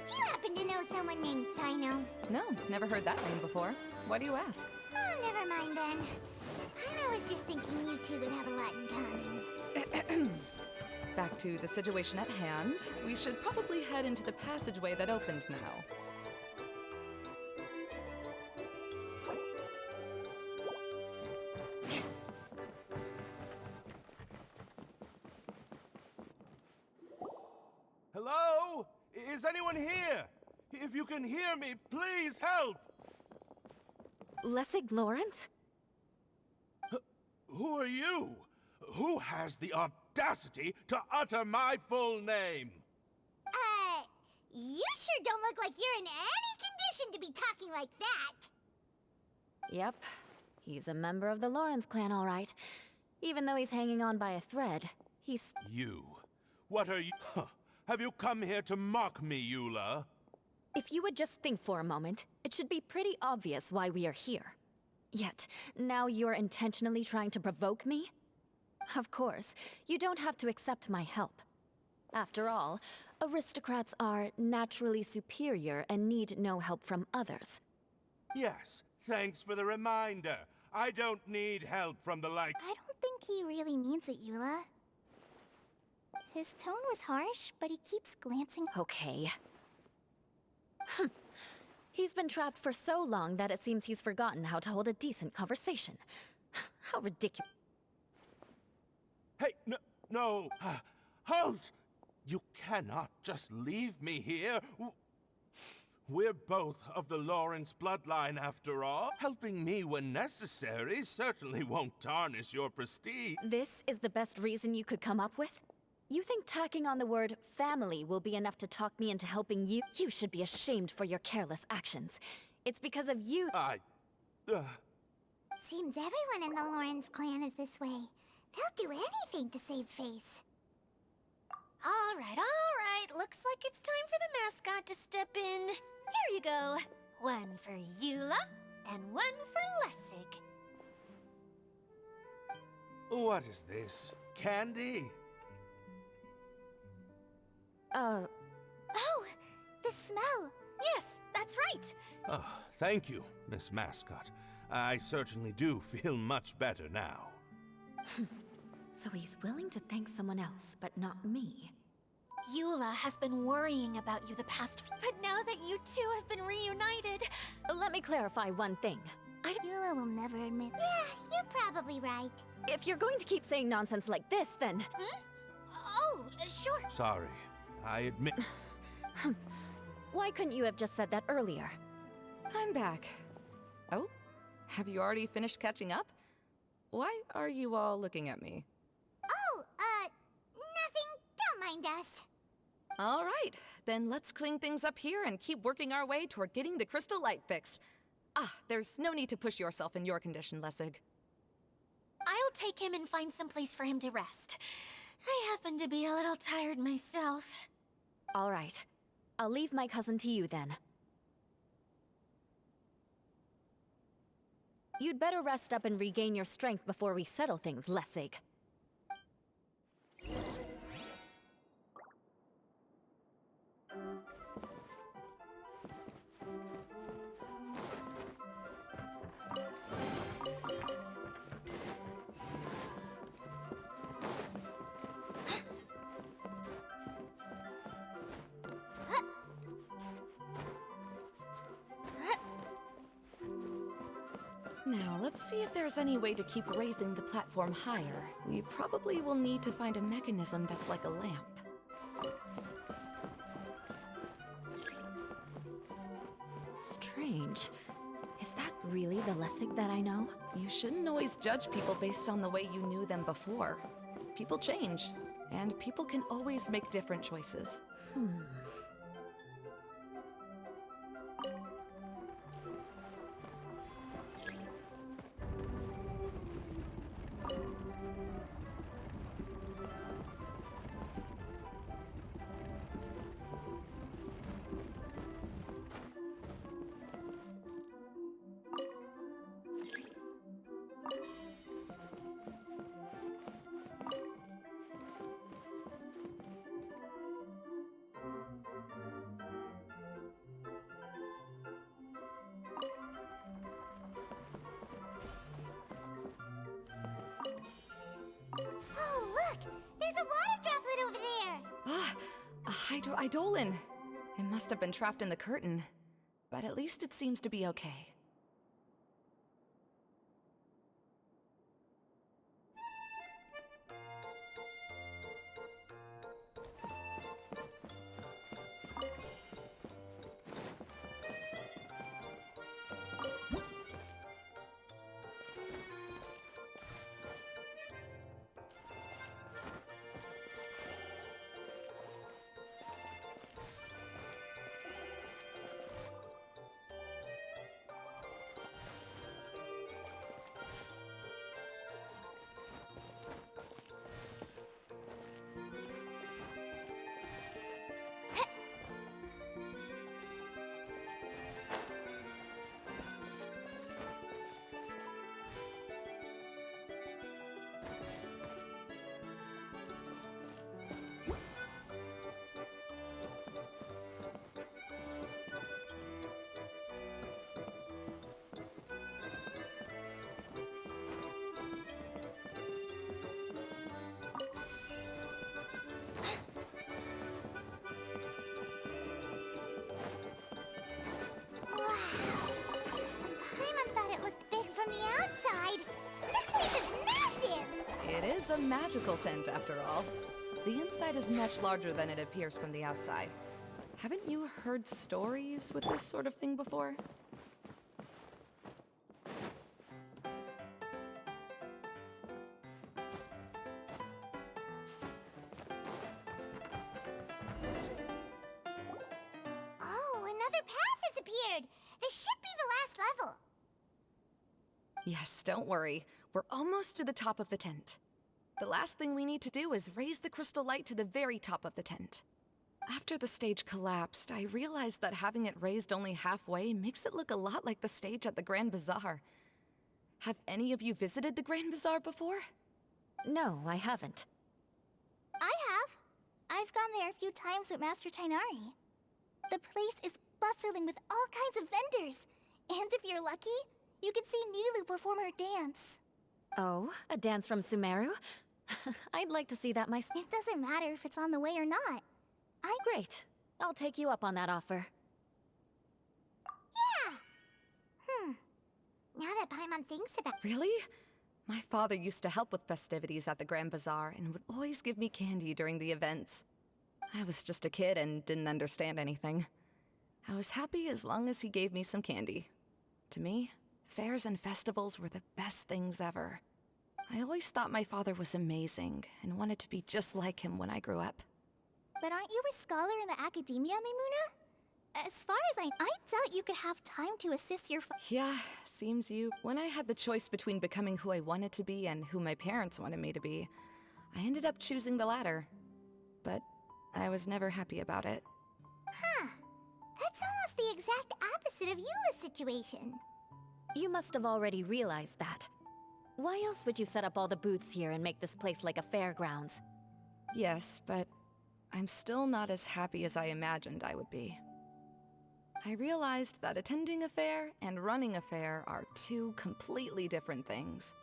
S3: do you happen to know someone named Sino?
S4: No, never heard that name before. Why do you ask?
S3: Oh, never mind then. I was just thinking you two would have a lot in common.
S4: Back to the situation at hand. We should probably head into the passageway that opened now.
S12: Hello? Is anyone here? If you can hear me, please help!
S10: Lessig Lawrence?
S12: Who are you? Who has the audacity to utter my full name?
S3: You sure don't look like you're in any condition to be talking like that.
S10: Yep. He's a member of the Lawrence clan, all right. Even though he's hanging on by a thread, he's...
S12: You? What are you? Huh. Have you come here to mock me, Eula?
S10: If you would just think for a moment, it should be pretty obvious why we are here. Yet, now you're intentionally trying to provoke me? Of course, you don't have to accept my help. After all, aristocrats are naturally superior and need no help from others.
S12: Yes, thanks for the reminder. I don't need help from the like.
S7: I don't think he really means it, Eula. His tone was harsh, but he keeps glancing.
S10: Okay. He's been trapped for so long that it seems he's forgotten how to hold a decent conversation. How ridiculous.
S12: Hey, no. Halt! You cannot just leave me here. We're both of the Lawrence bloodline, after all. Helping me when necessary certainly won't tarnish your prestige.
S10: This is the best reason you could come up with? You think tacking on the word family will be enough to talk me into helping you? You should be ashamed for your careless actions. It's because of you.
S3: Seems everyone in the Lawrence clan is this way. They'll do anything to save face.
S9: All right. Looks like it's time for the mascot to step in. Here you go. One for Eula, and one for Lessig.
S12: What is this? Candy?
S3: Oh, the smell.
S9: Yes, that's right.
S12: Oh, thank you, Miss Mascot. I certainly do feel much better now.
S10: So he's willing to thank someone else, but not me.
S9: Eula has been worrying about you the past but now that you two have been reunited...
S10: Let me clarify one thing.
S7: Eula will never admit.
S3: Yeah, you're probably right.
S10: If you're going to keep saying nonsense like this, then...
S9: Oh, sure.
S12: Sorry. I admit...
S10: Why couldn't you have just said that earlier?
S4: I'm back. Oh? Have you already finished catching up? Why are you all looking at me?
S3: Oh, nothing. Don't mind us.
S4: All right, then let's clean things up here and keep working our way toward getting the crystal light fixed. There's no need to push yourself in your condition, Lessig.
S9: I'll take him and find some place for him to rest. I happen to be a little tired myself.
S10: All right. I'll leave my cousin to you then. You'd better rest up and regain your strength before we settle things, Lessig.
S4: Now, let's see if there's any way to keep raising the platform higher. We probably will need to find a mechanism that's like a lamp.
S10: Strange. Is that really the Lessig that I know?
S4: You shouldn't always judge people based on the way you knew them before. People change, and people can always make different choices.
S3: Oh, look! There's a water droplet over there!
S4: Ah, a hydroidolin. It must have been trapped in the curtain, but at least it seems to be okay. It is a magical tent, after all. The inside is much larger than it appears from the outside. Haven't you heard stories with this sort of thing before?
S3: Oh, another path has appeared! This should be the last level!
S4: Yes, don't worry. We're almost to the top of the tent. The last thing we need to do is raise the crystal light to the very top of the tent. After the stage collapsed, I realized that having it raised only halfway makes it look a lot like the stage at the Grand Bazaar. Have any of you visited the Grand Bazaar before?
S10: No, I haven't.
S7: I have. I've gone there a few times with Master Tainari. The place is bustling with all kinds of vendors. And if you're lucky, you can see Nilu perform her dance.
S10: Oh, a dance from Sumeru? I'd like to see that myself.
S7: It doesn't matter if it's on the way or not.
S10: Great. I'll take you up on that offer.
S3: Yeah! Now that Paimon thinks about it.
S4: Really? My father used to help with festivities at the Grand Bazaar and would always give me candy during the events. I was just a kid and didn't understand anything. I was happy as long as he gave me some candy. To me, fairs and festivals were the best things ever. I always thought my father was amazing and wanted to be just like him when I grew up.
S7: But aren't you a scholar in the academia, Maimuna? As far as I doubt you could have time to assist your
S4: Yeah, seems you. When I had the choice between becoming who I wanted to be and who my parents wanted me to be, I ended up choosing the latter. But I was never happy about it.
S3: Huh. That's almost the exact opposite of Eula's situation.
S10: You must have already realized that. Why else would you set up all the booths here and make this place like a fairgrounds?
S4: Yes, but I'm still not as happy as I imagined I would be. I realized that attending a fair and running a fair are two completely different things.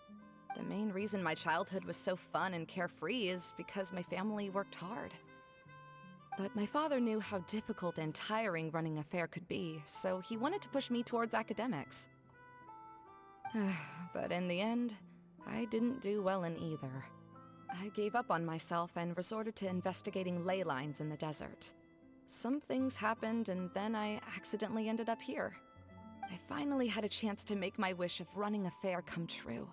S4: The main reason my childhood was so fun and carefree is because my family worked hard. But my father knew how difficult and tiring running a fair could be, so he wanted to push me towards academics. But in the end, I didn't do well in either. I gave up on myself and resorted to investigating ley lines in the desert. Some things happened, and then I accidentally ended up here. I finally had a chance to make my wish of running a fair come true.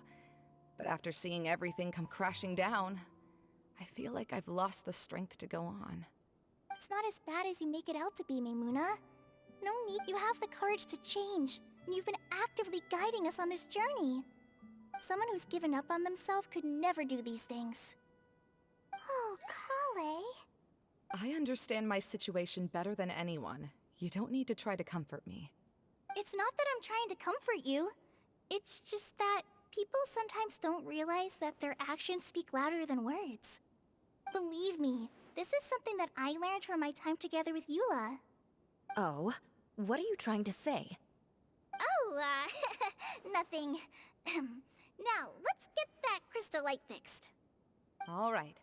S4: But after seeing everything come crashing down, I feel like I've lost the strength to go on.
S7: It's not as bad as you make it out to be, Maimuna. No need, you have the courage to change, and you've been actively guiding us on this journey. Someone who's given up on themselves could never do these things.
S3: Oh, Kale.
S4: I understand my situation better than anyone. You don't need to try to comfort me.
S7: It's not that I'm trying to comfort you. It's just that people sometimes don't realize that their actions speak louder than words. Believe me, this is something that I learned from my time together with Eula.
S10: Oh, what are you trying to say?
S7: Oh, nothing. Now, let's get that crystal light fixed.
S4: All right.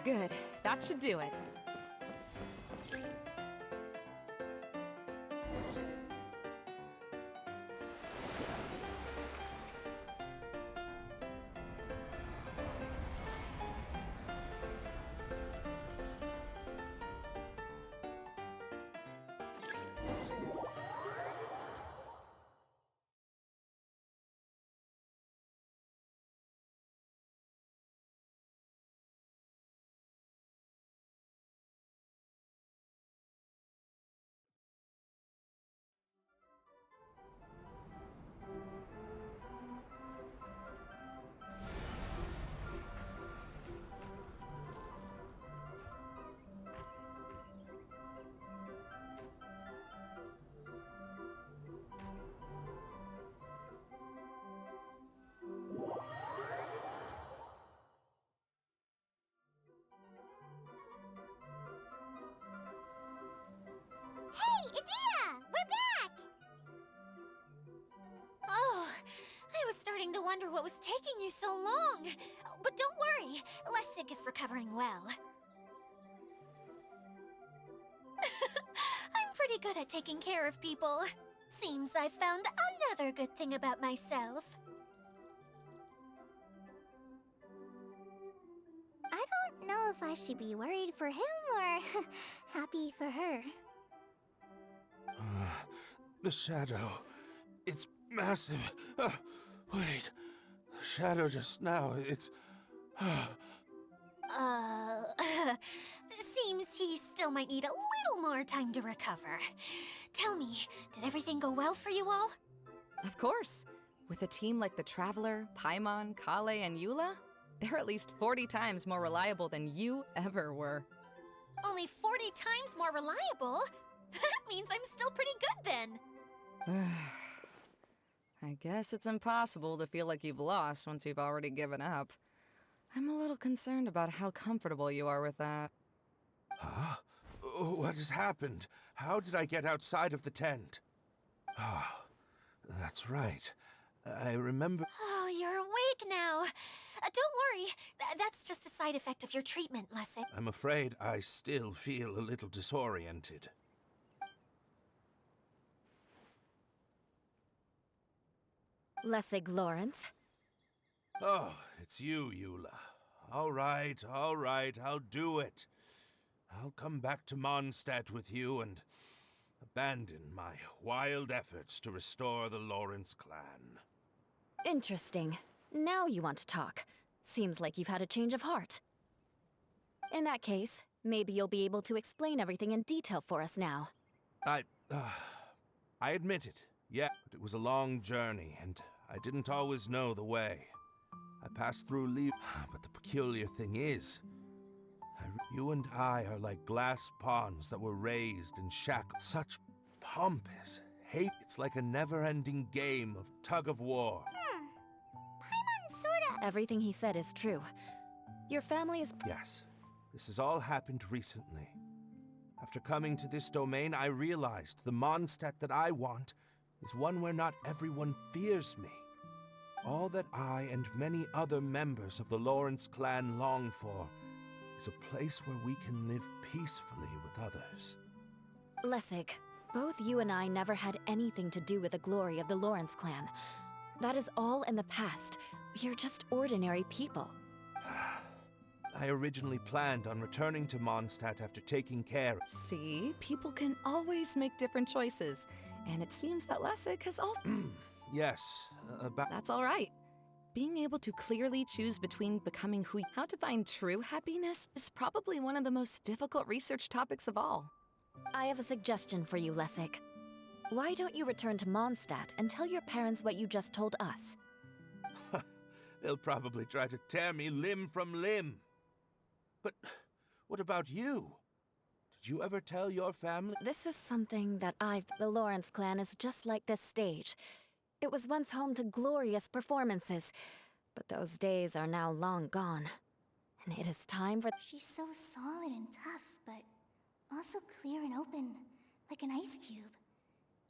S4: Good. That should do it.
S9: wonder what was taking you so long. But don't worry, Lessig is recovering well. I'm pretty good at taking care of people. Seems I've found another good thing about myself.
S7: I don't know if I should be worried for him or happy for her.
S12: The shadow. It's massive. Wait. The shadow just now. It's.
S9: Seems he still might need a little more time to recover. Tell me, did everything go well for you all?
S4: Of course. With a team like the Traveler, Paimon, Kale, and Eula, they're at least 40 times more reliable than you ever were.
S9: Only 40 times more reliable? That means I'm still pretty good then.
S4: I guess it's impossible to feel like you've lost once you've already given up. I'm a little concerned about how comfortable you are with that.
S12: Huh? What has happened? How did I get outside of the tent? Ah, that's right. I remember.
S9: Oh, you're awake now. Don't worry. That's just a side effect of your treatment, Lessig.
S12: I'm afraid I still feel a little disoriented.
S10: Lessig Lawrence.
S12: Oh, it's you, Eula. All right, I'll do it. I'll come back to Mondstadt with you and abandon my wild efforts to restore the Lawrence clan.
S10: Interesting. Now you want to talk. Seems like you've had a change of heart. In that case, maybe you'll be able to explain everything in detail for us now.
S12: I admit it. Yeah, but it was a long journey, and I didn't always know the way. I passed through but the peculiar thing is, you and I are like glass ponds that were raised and shackled. Such pompous hate. It's like a never-ending game of tug-of-war.
S7: Paimon sorta.
S10: Everything he said is true. Your family is...
S12: Yes, this has all happened recently. After coming to this domain, I realized the Mondstadt that I want is one where not everyone fears me. All that I and many other members of the Lawrence clan long for is a place where we can live peacefully with others.
S10: Lessig, both you and I never had anything to do with the glory of the Lawrence clan. That is all in the past. We are just ordinary people.
S12: I originally planned on returning to Mondstadt after taking care.
S4: See, people can always make different choices. And it seems that Lessig has also...
S12: Yes, about...
S4: That's all right. Being able to clearly choose between becoming how to find true happiness is probably one of the most difficult research topics of all.
S10: I have a suggestion for you, Lessig. Why don't you return to Mondstadt and tell your parents what you just told us?
S12: They'll probably try to tear me limb from limb. But what about you? Did you ever tell your family?
S10: This is something that The Lawrence clan is just like this stage. It was once home to glorious performances, but those days are now long gone. And it is time for...
S7: She's so solid and tough, but also clear and open, like an ice cube.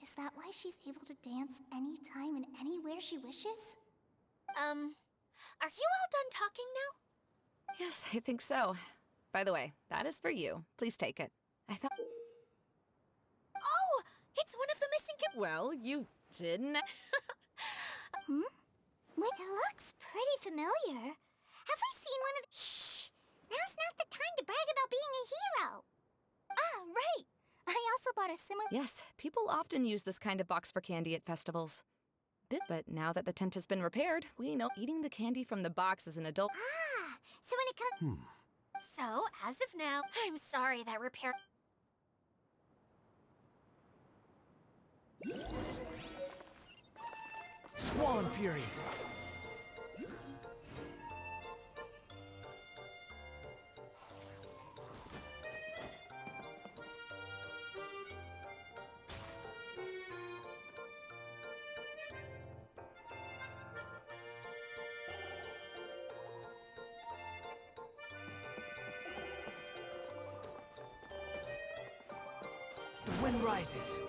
S7: Is that why she's able to dance anytime and anywhere she wishes?
S9: Are you all done talking now?
S4: Yes, I think so. By the way, that is for you. Please take it. I thought...
S9: Oh, it's one of the missing...
S4: Well, you didn't...
S7: Wait, it looks pretty familiar. Have we seen one of... Shh! Now's not the time to brag about being a hero! Ah, right! I also bought a similar...
S4: Yes, people often use this kind of box for candy at festivals. But now that the tent has been repaired, we know eating the candy from the box is an adult...
S7: Ah! So when it comes...
S9: So, as of now, I'm sorry that repair...
S1: Squall Fury! The wind rises.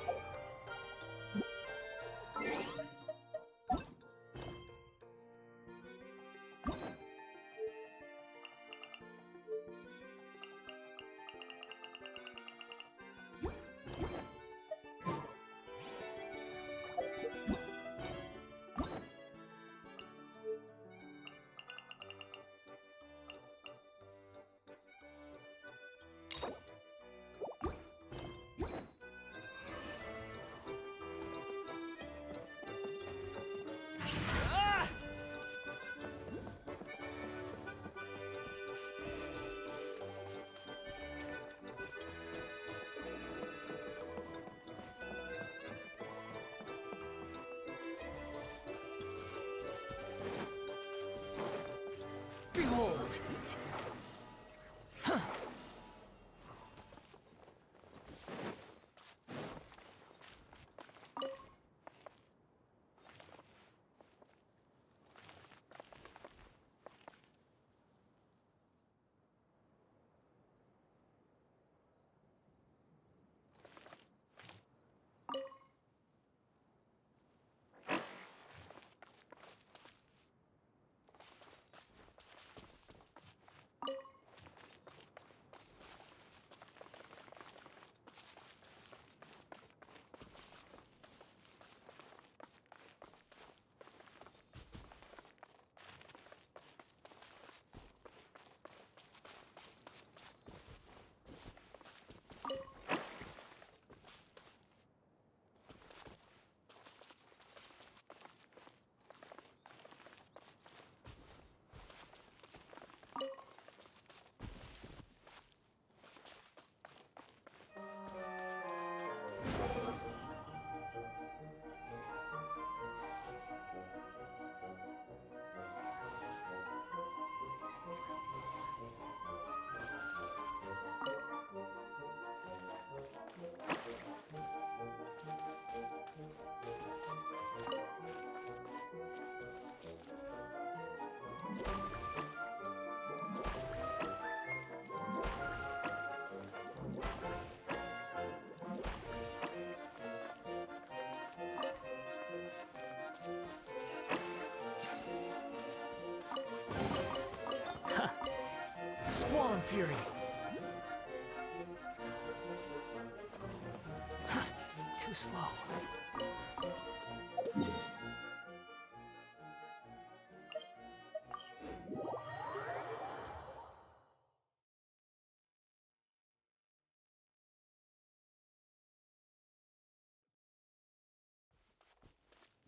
S1: Behold! Squall and Fury! Too slow.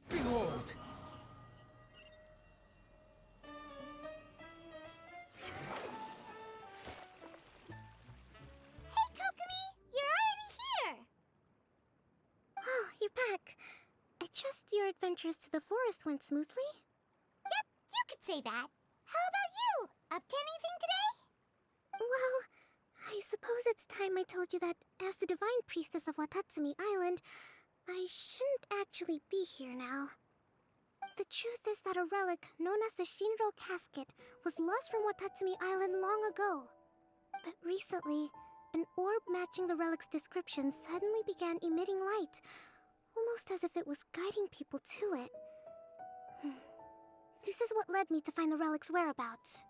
S1: Behold!
S3: Hey, Kokomi! You're already here!
S7: Oh, you're back. I trust your adventures to the forest went smoothly?
S3: Yep, you could say that. How about you? Up to anything today?
S7: Well, I suppose it's time I told you that as the divine priestess of Watatsumi Island, I shouldn't actually be here now. The truth is that a relic known as the Shinro Casket was lost from Watatsumi Island long ago. But recently, an orb matching the relic's description suddenly began emitting light, almost as if it was guiding people to it. This is what led me to find the relic's whereabouts.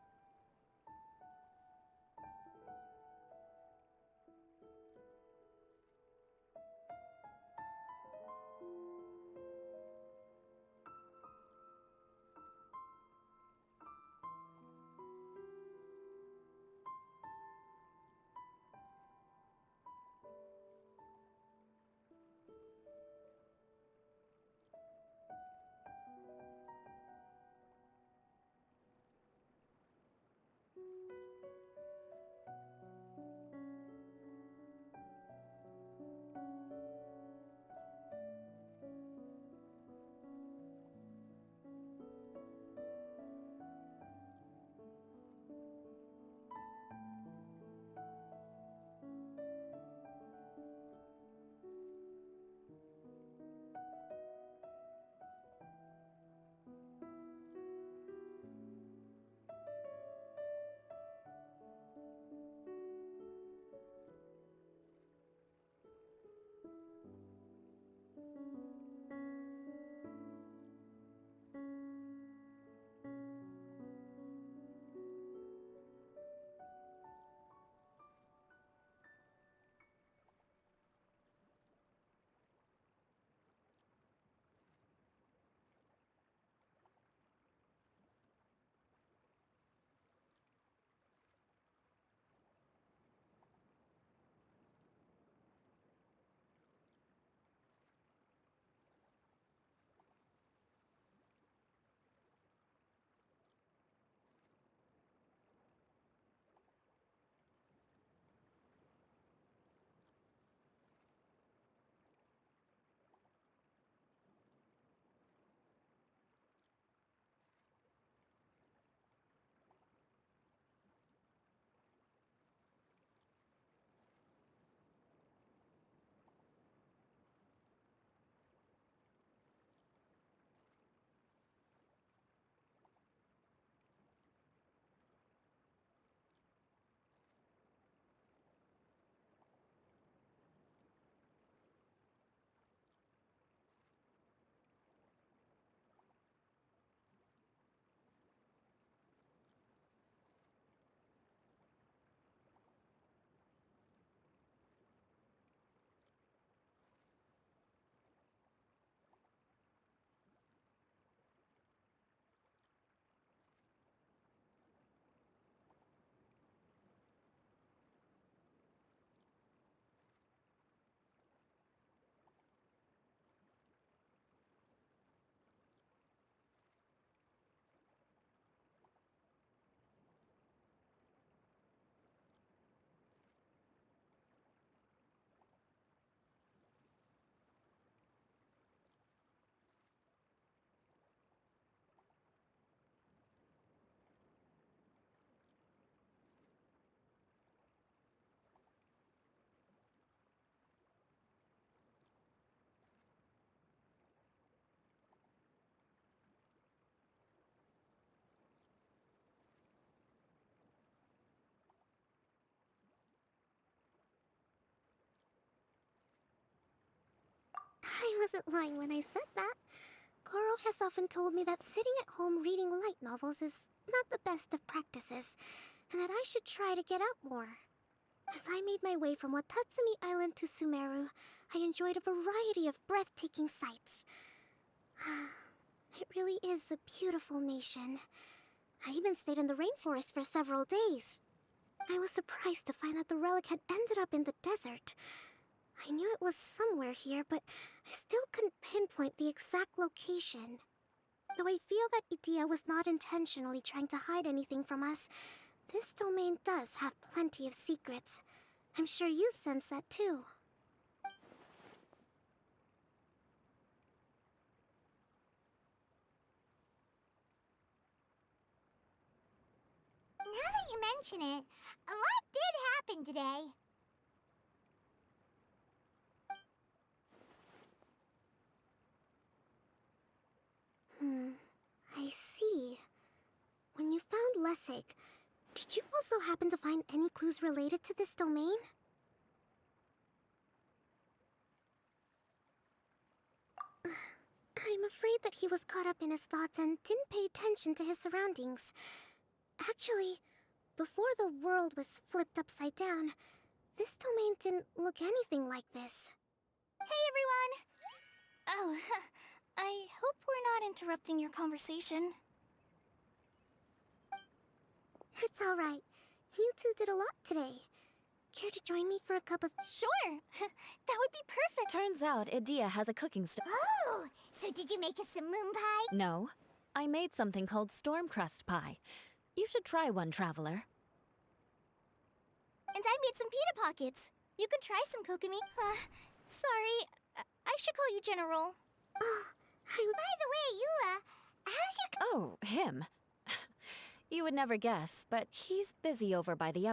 S7: wasn't lying when I said that. Coral has often told me that sitting at home reading light novels is not the best of practices, and that I should try to get out more. As I made my way from Watatsumi Island to Sumeru, I enjoyed a variety of breathtaking sights. It really is a beautiful nation. I even stayed in the rainforest for several days. I was surprised to find that the relic had ended up in the desert. I knew it was somewhere here, but I still couldn't pinpoint the exact location. Though I feel that Idea was not intentionally trying to hide anything from us, this domain does have plenty of secrets. I'm sure you've sensed that too.
S3: Now that you mention it, a lot did happen today.
S7: I see. When you found Lessig, did you also happen to find any clues related to this domain? I'm afraid that he was caught up in his thoughts and didn't pay attention to his surroundings. Actually, before the world was flipped upside down, this domain didn't look anything like this.
S3: Hey, everyone! Oh, I hope we're not interrupting your conversation.
S7: It's alright. You two did a lot today. Care to join me for a cup of...
S3: Sure! That would be perfect!
S10: Turns out Idea has a cooking stove.
S3: Oh! So did you make us some moon pie?
S10: No, I made something called storm crust pie. You should try one, Traveler.
S3: And I made some pita pockets. You could try some, Kokomi. Sorry, I should call you General.
S7: Oh,
S3: By the way, Eula, how's your...
S10: Oh, him. You would never guess, but he's busy over by the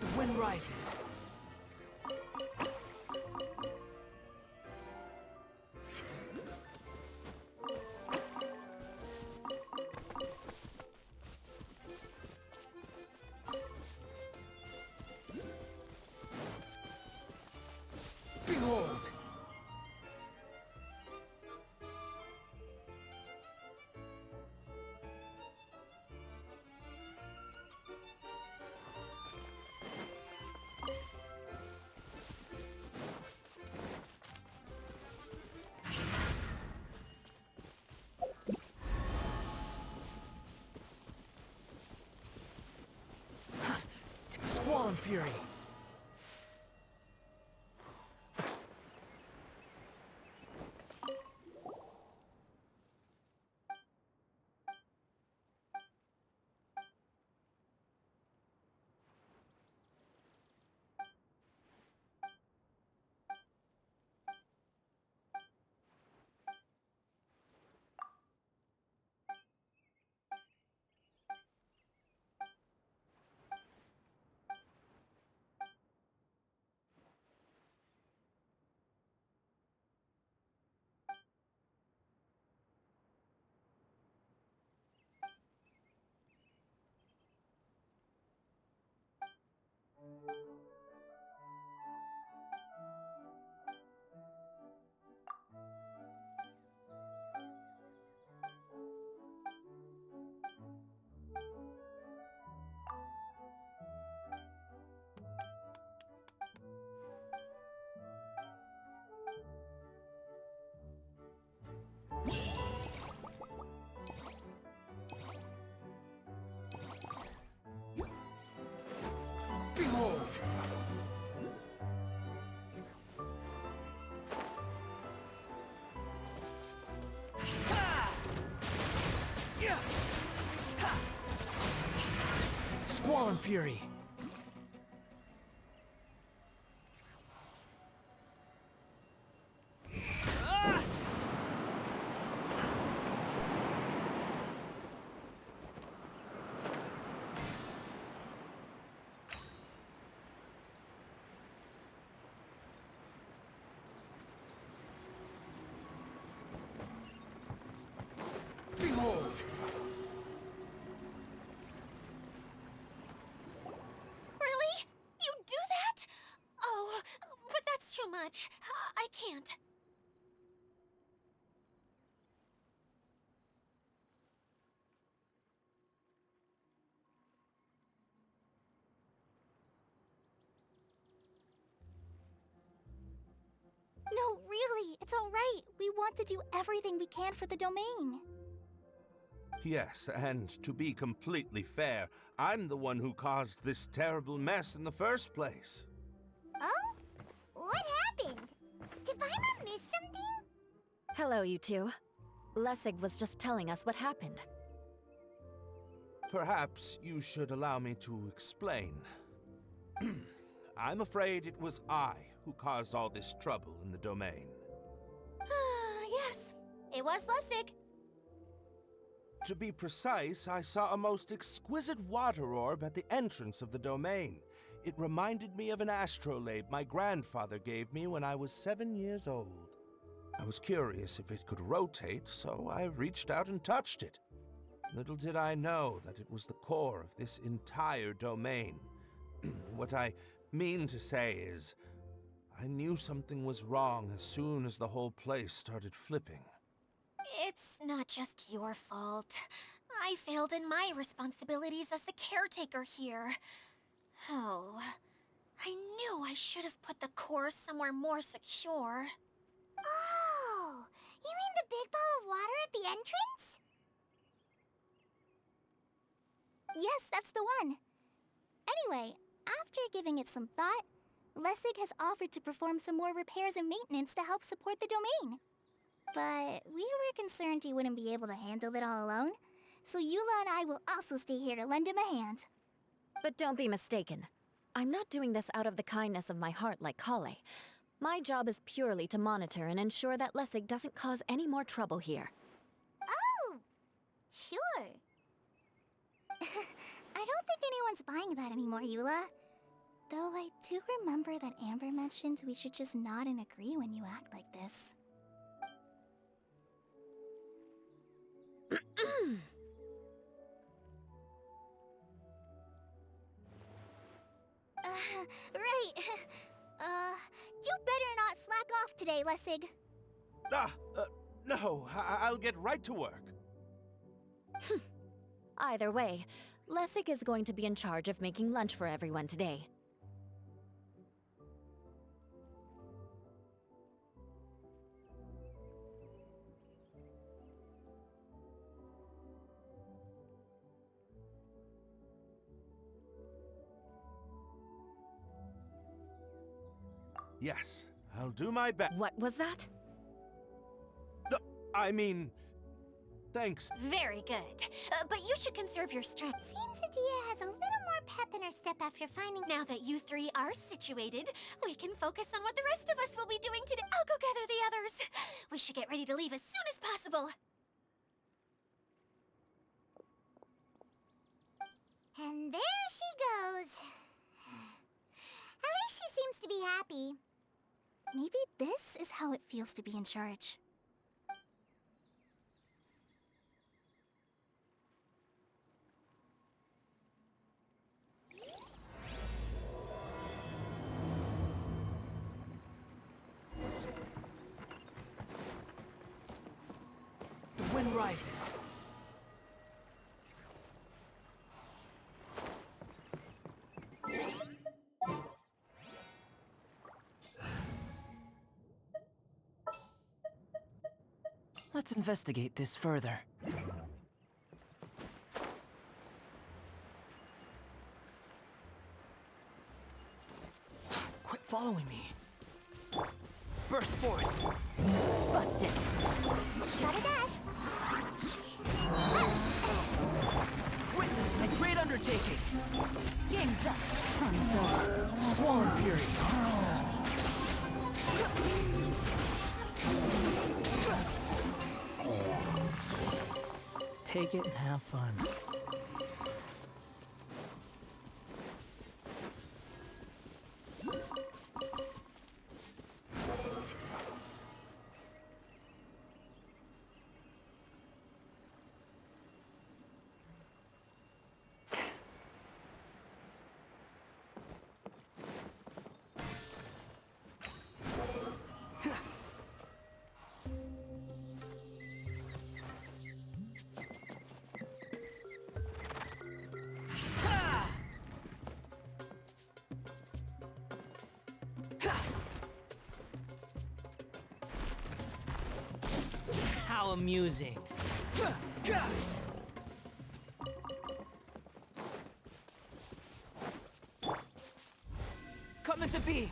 S1: The wind rises. Behold!
S8: Squall and Fury! Behold! Squall and Fury! Behold!
S9: Really? You do that? Oh, but that's too much. I can't.
S7: No, really, it's all right. We want to do everything we can for the domain.
S12: Yes, and to be completely fair, I'm the one who caused this terrible mess in the first place.
S3: Oh? What happened? Did Paimon miss something?
S10: Hello, you two. Lessig was just telling us what happened.
S12: Perhaps you should allow me to explain. I'm afraid it was I who caused all this trouble in the domain.
S9: Yes, it was Lessig.
S12: To be precise, I saw a most exquisite water orb at the entrance of the domain. It reminded me of an astrolabe my grandfather gave me when I was 7 years old. I was curious if it could rotate, so I reached out and touched it. Little did I know that it was the core of this entire domain. What I mean to say is, I knew something was wrong as soon as the whole place started flipping.
S9: It's not just your fault. I failed in my responsibilities as the caretaker here. Oh, I knew I should have put the core somewhere more secure.
S3: Oh, you mean the big ball of water at the entrance?
S7: Yes, that's the one. Anyway, after giving it some thought, Lessig has offered to perform some more repairs and maintenance to help support the domain. But we were concerned he wouldn't be able to handle it all alone, so Eula and I will also stay here to lend him a hand.
S10: But don't be mistaken. I'm not doing this out of the kindness of my heart like Kale. My job is purely to monitor and ensure that Lessig doesn't cause any more trouble here.
S3: Oh, sure.
S7: I don't think anyone's buying that anymore, Eula. Though I do remember that Amber mentioned we should just nod and agree when you act like this.
S3: Right. You better not slack off today, Lessig.
S12: No, I'll get right to work.
S10: Either way, Lessig is going to be in charge of making lunch for everyone today.
S12: Yes, I'll do my best.
S10: What was that?
S12: No, I mean, thanks.
S9: Very good. But you should conserve your strength.
S7: Seems Adia has a little more pep in her step after finding.
S9: Now that you three are situated, we can focus on what the rest of us will be doing today. I'll go gather the others. We should get ready to leave as soon as possible.
S7: And there she goes. At least she seems to be happy. Maybe this is how it feels to be in charge.
S1: The wind rises. Let's investigate this further. Quit following me. Burst forth.
S10: Busted.
S7: Gotta dash.
S1: Witness my great undertaking.
S10: Game's up. Fun's over.
S1: Squall Fury. Take it and have fun. How amusing. Come into being.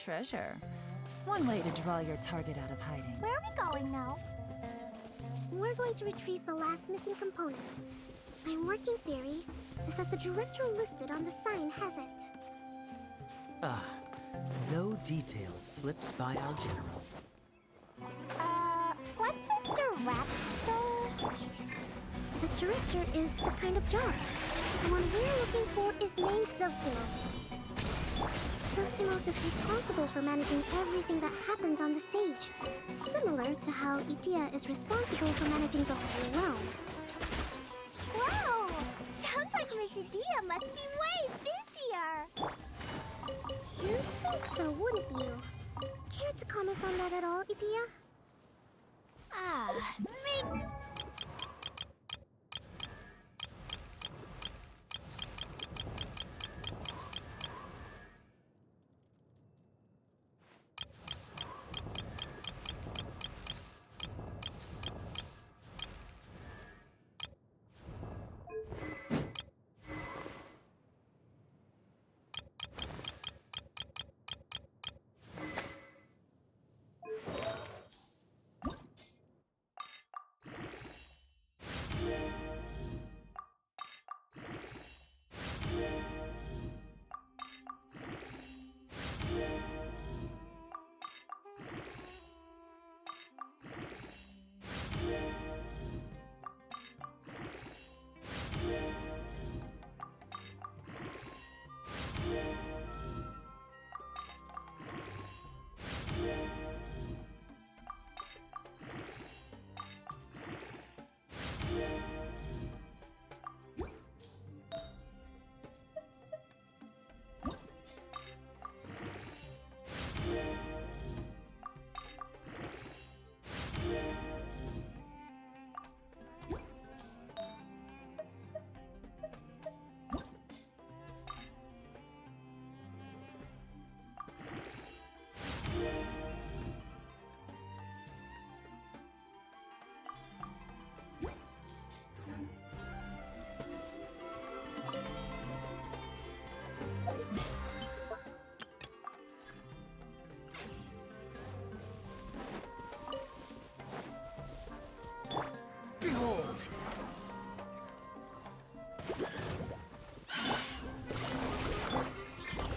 S11: Treasure. One way to draw your target out of hiding.
S7: Where are we going now? We're going to retrieve the last missing component. My working theory is that the director listed on the sign has it.
S5: Ah, no details slips by our general.
S7: What's a director? The director is the kind of job. The one we're looking for is named Zosimos. Zosimos is responsible for managing everything that happens on the stage, similar to how Idea is responsible for managing the whole realm. Wow! Sounds like Miss Idea must be way busier! You'd think so, wouldn't you? Care to comment on that at all, Idea?
S9: Maybe...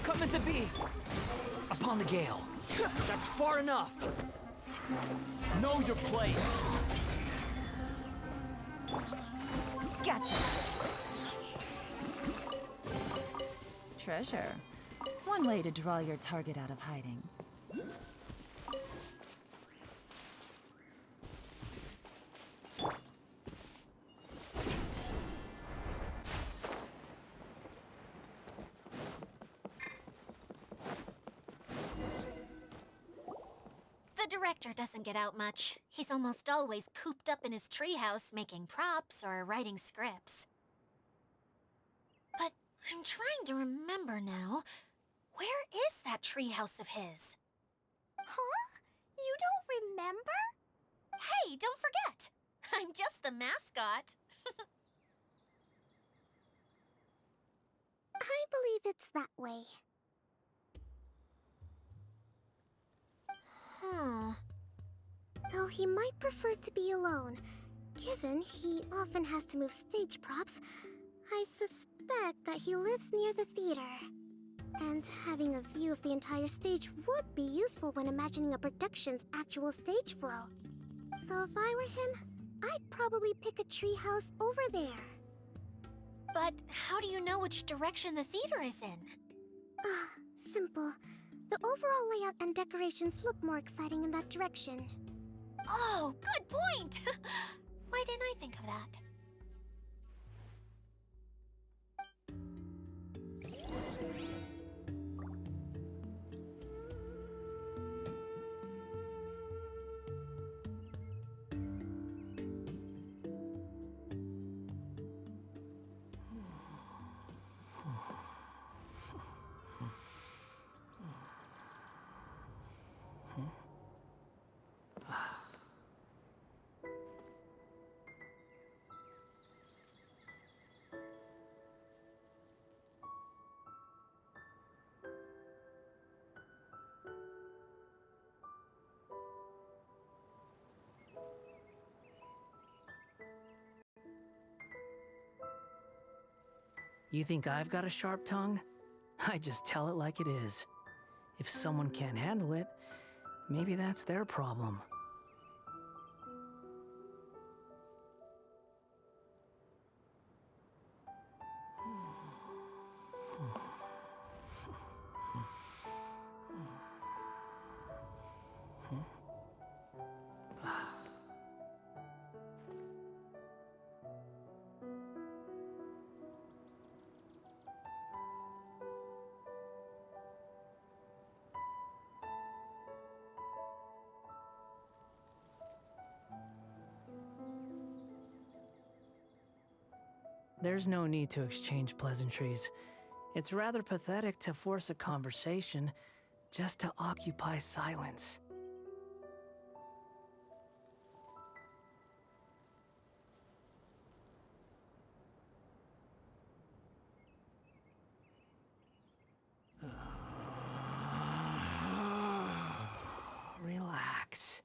S1: Coming to be! Upon the gale. That's far enough! Know your place!
S11: Gotcha! Treasure. One way to draw your target out of hiding.
S9: The director doesn't get out much. He's almost always cooped up in his treehouse making props or writing scripts. But I'm trying to remember now. Where is that treehouse of his?
S3: Huh? You don't remember?
S9: Hey, don't forget! I'm just the mascot.
S7: I believe it's that way.
S9: Huh.
S7: Though he might prefer to be alone, given he often has to move stage props, I suspect that he lives near the theater. And having a view of the entire stage would be useful when imagining a production's actual stage flow. So if I were him, I'd probably pick a treehouse over there.
S9: But how do you know which direction the theater is in?
S7: Ah, simple. The overall layout and decorations look more exciting in that direction.
S9: Oh, good point! Why didn't I think of that?
S1: You think I've got a sharp tongue? I just tell it like it is. If someone can't handle it, maybe that's their problem. There's no need to exchange pleasantries. It's rather pathetic to force a conversation just to occupy silence. Relax.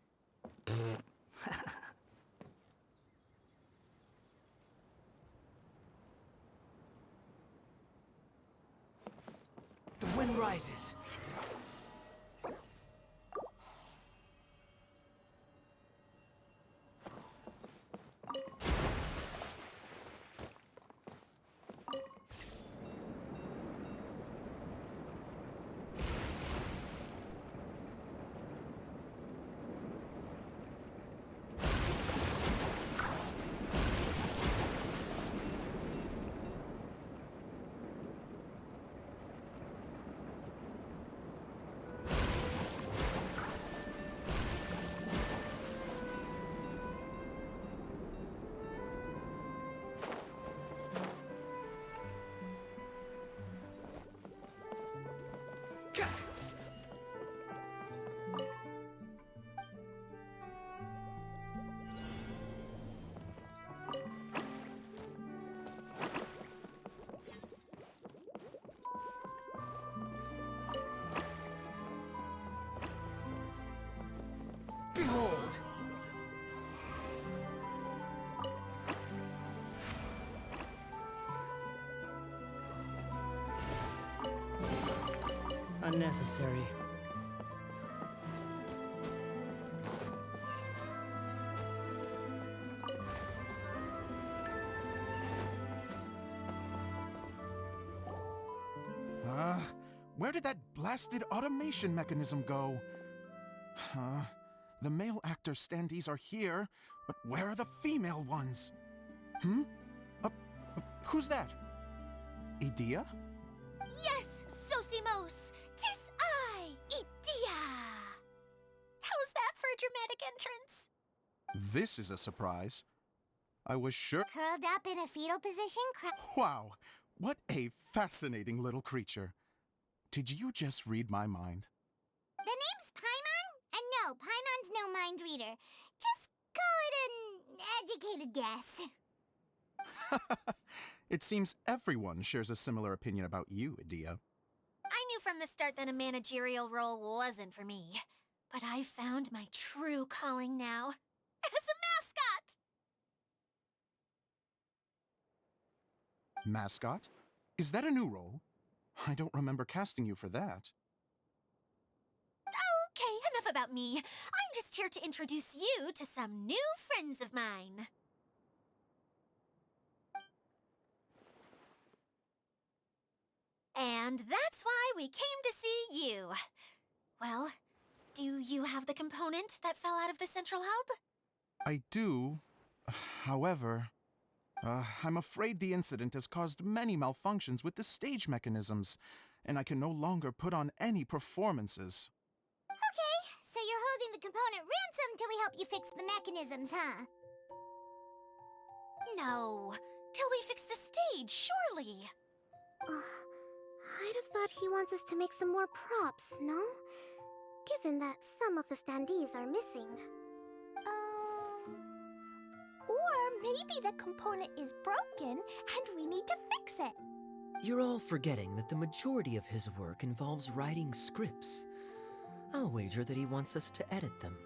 S1: The wind rises. Behold! unnecessary.
S13: Where did that blasted automation mechanism go? The male actor standees are here, but where are the female ones? Who's that? Idea?
S9: Yes, Sosimos! 'Tis I, Idea! How's that for a dramatic entrance?
S13: This is a surprise. I was sure.
S7: Curled up in a fetal position,
S13: Wow, what a fascinating little creature. Did you just read my mind?
S7: The name's Paimon? And no, Paimon's no mind reader. Just call it an educated guess.
S13: It seems everyone shares a similar opinion about you, Idea.
S9: I knew from the start that a managerial role wasn't for me. But I found my true calling now. As a mascot!
S13: Mascot? Is that a new role? I don't remember casting you for that.
S9: Okay, enough about me. I'm just here to introduce you to some new friends of mine. And that's why we came to see you. Well, do you have the component that fell out of the central hub?
S13: I do. However, I'm afraid the incident has caused many malfunctions with the stage mechanisms, and I can no longer put on any performances.
S7: Okay, so you're holding the component ransom till we help you fix the mechanisms, huh?
S9: No, till we fix the stage, surely.
S7: I'd have thought he wants us to make some more props, no? Given that some of the standees are missing.
S3: Or maybe the component is broken and we need to fix it.
S5: You're all forgetting that the majority of his work involves writing scripts. I'll wager that he wants us to edit them.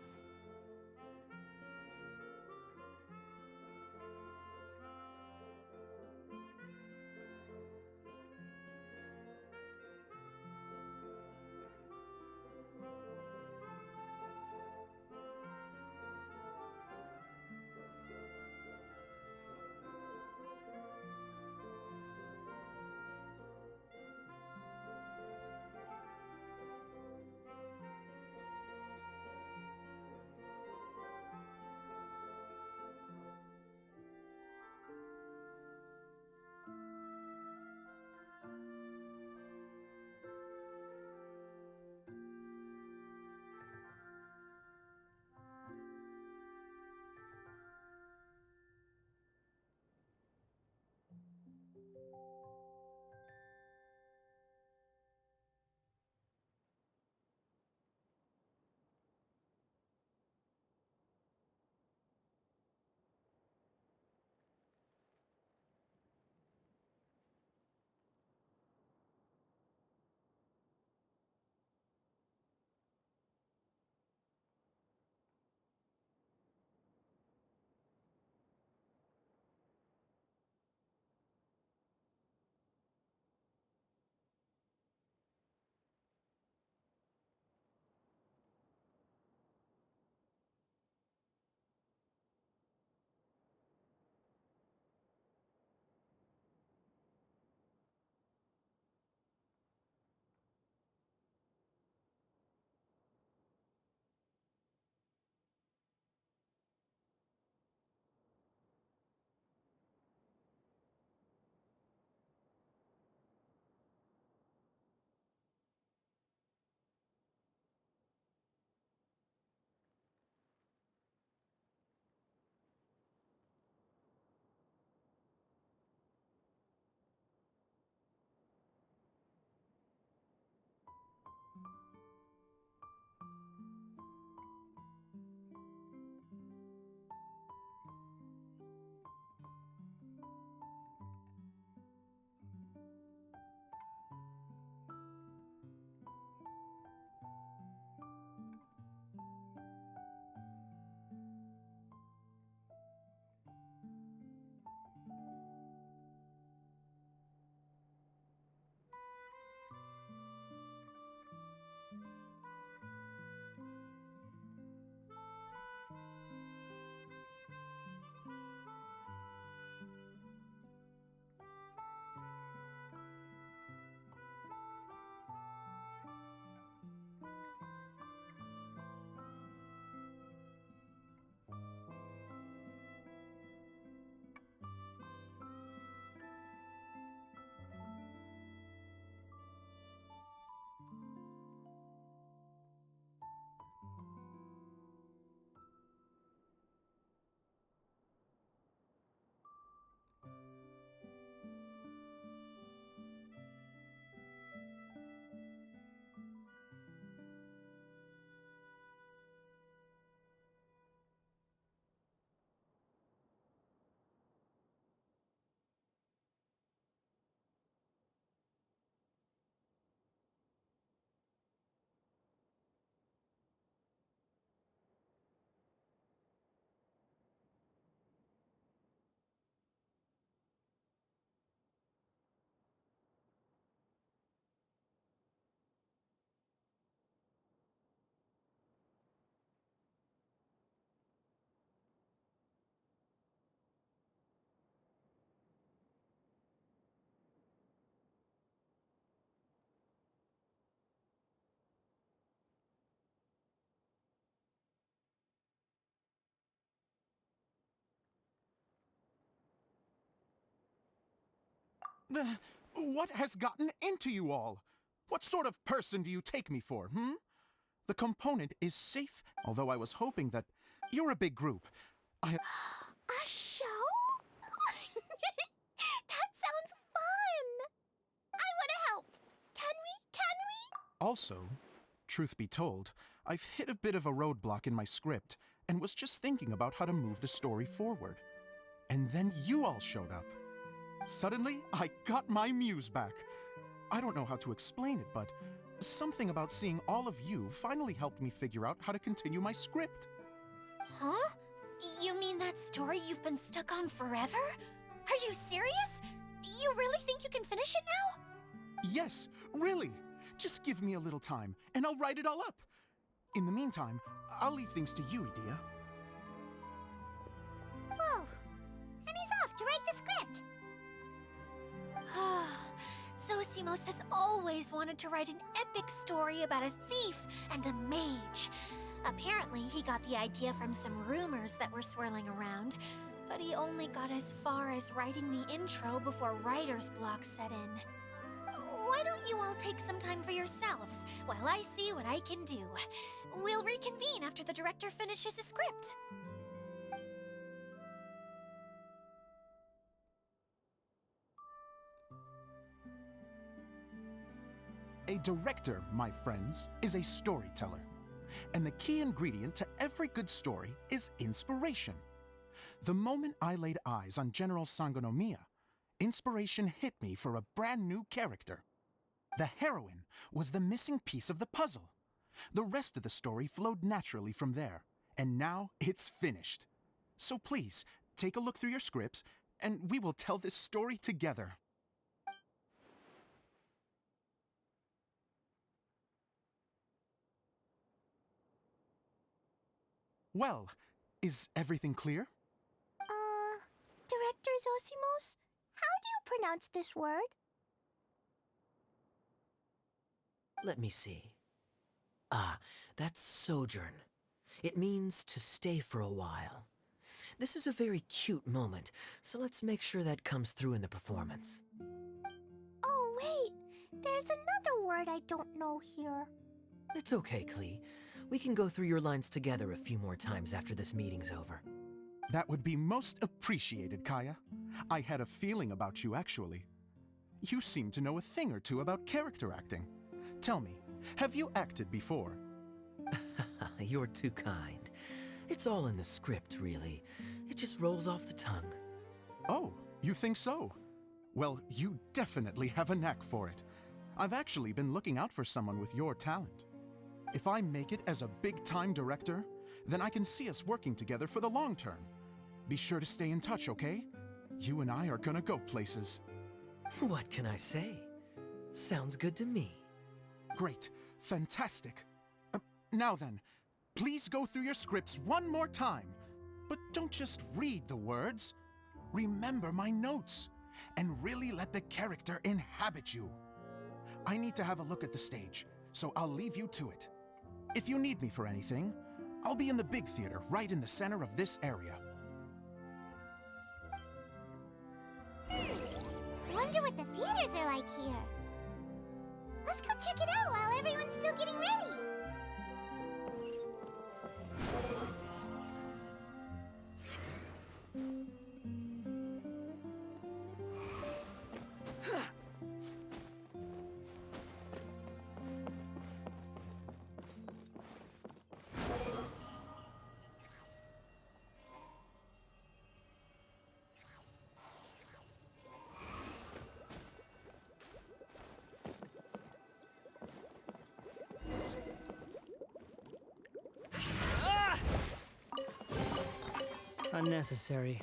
S13: What has gotten into you all? What sort of person do you take me for, hmm? The component is safe, although I was hoping that... You're a big group.
S3: A show? That sounds fun! I want to help! Can we? Can we?
S13: Also, truth be told, I've hit a bit of a roadblock in my script and was just thinking about how to move the story forward. And then you all showed up. Suddenly, I got my muse back. I don't know how to explain it, but something about seeing all of you finally helped me figure out how to continue my script.
S9: Huh? You mean that story you've been stuck on forever? Are you serious? You really think you can finish it now?
S13: Yes, really. Just give me a little time, and I'll write it all up. In the meantime, I'll leave things to you, Edea.
S7: Whoa! And he's off to write the script!
S9: Zosimos has always wanted to write an epic story about a thief and a mage. Apparently, he got the idea from some rumors that were swirling around, but he only got as far as writing the intro before writer's block set in. Why don't you all take some time for yourselves while I see what I can do? We'll reconvene after the director finishes his script.
S13: A director, my friends, is a storyteller. And the key ingredient to every good story is inspiration. The moment I laid eyes on General Sangonomiya, inspiration hit me for a brand new character. The heroine was the missing piece of the puzzle. The rest of the story flowed naturally from there, and now it's finished. So please, take a look through your scripts, and we will tell this story together. Well, is everything clear?
S3: Director Zosimos, how do you pronounce this word?
S5: Let me see. Ah, that's sojourn. It means to stay for a while. This is a very cute moment, so let's make sure that comes through in the performance.
S3: Oh, wait. There's another word I don't know here.
S5: It's okay, Klee. We can go through your lines together a few more times after this meeting's over.
S13: That would be most appreciated, Kaya. I had a feeling about you, actually. You seem to know a thing or two about character acting. Tell me, have you acted before?
S5: You're too kind. It's all in the script, really. It just rolls off the tongue.
S13: Oh, you think so? Well, you definitely have a knack for it. I've actually been looking out for someone with your talent. If I make it as a big-time director, then I can see us working together for the long term. Be sure to stay in touch, okay? You and I are gonna go places.
S5: What can I say? Sounds good to me.
S13: Great. Fantastic. Now then, please go through your scripts one more time. But don't just read the words. Remember my notes, and really let the character inhabit you. I need to have a look at the stage, so I'll leave you to it. If you need me for anything, I'll be in the big theater right in the center of this area.
S7: Wonder what the theaters are like here. Let's go check it out while everyone's still getting ready.
S1: Unnecessary.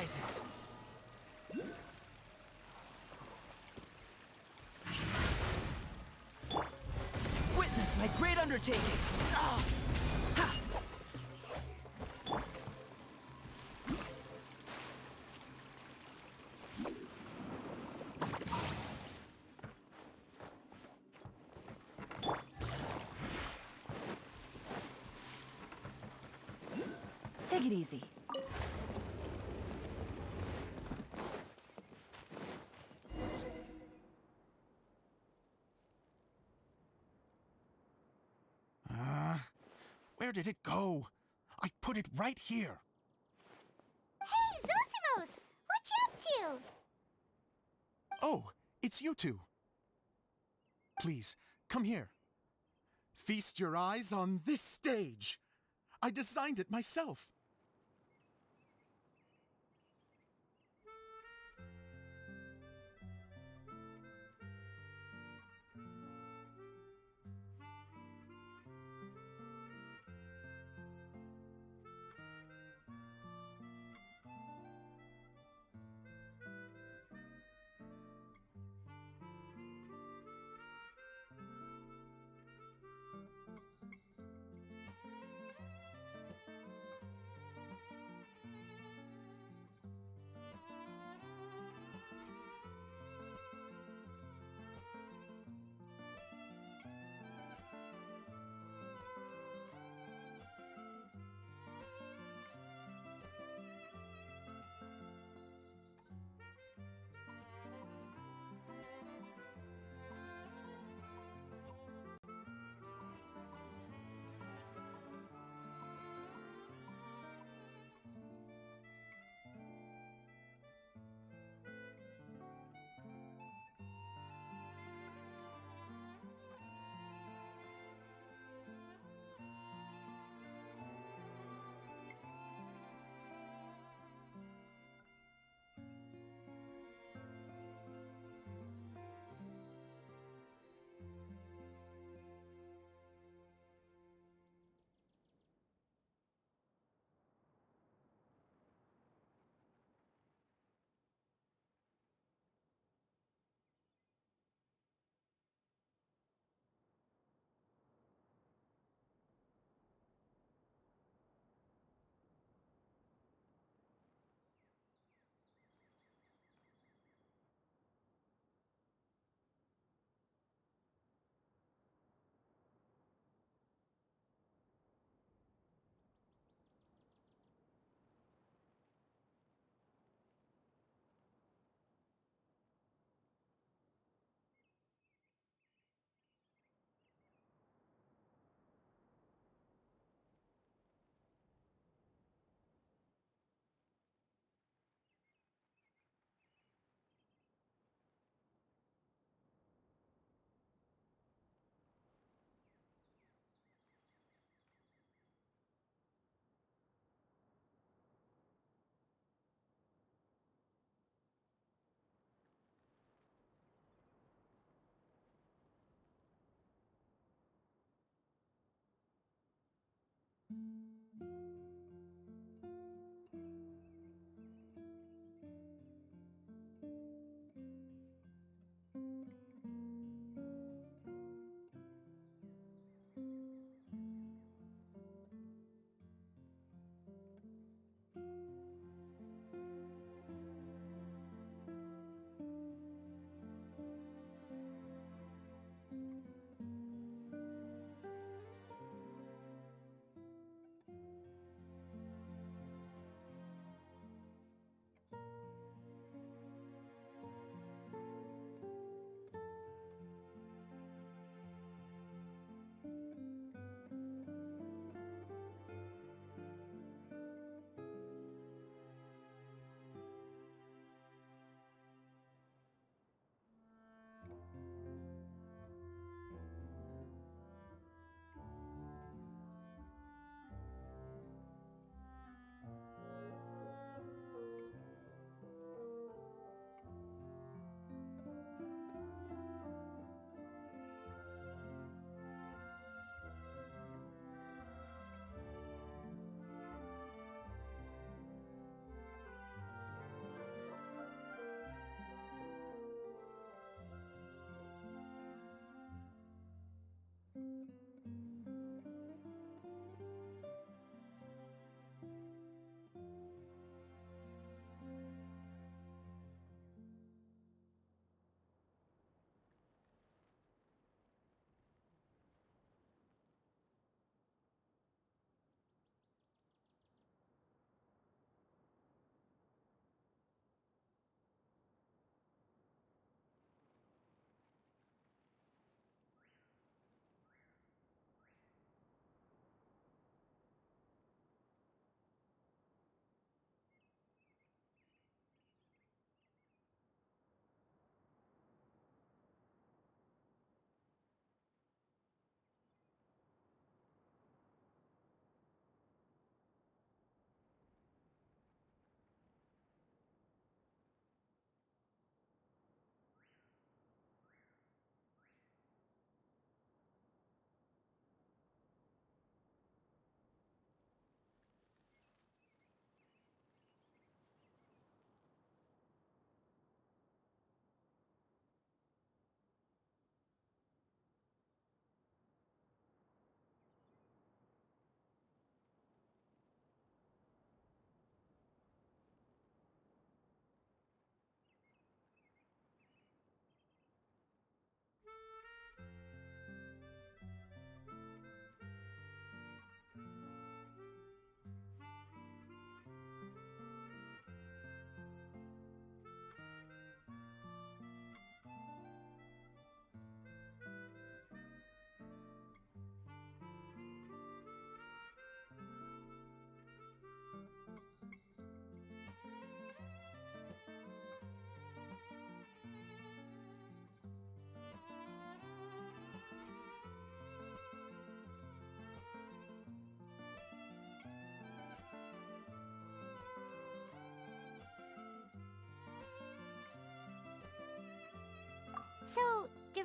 S1: surprises. Witness my great undertaking! Ah! Ha!
S11: Take it easy.
S13: Where did it go? I put it right here.
S7: Hey, Zosimos! What you up to?
S13: Oh, it's you two. Please, come here. Feast your eyes on this stage. I designed it myself.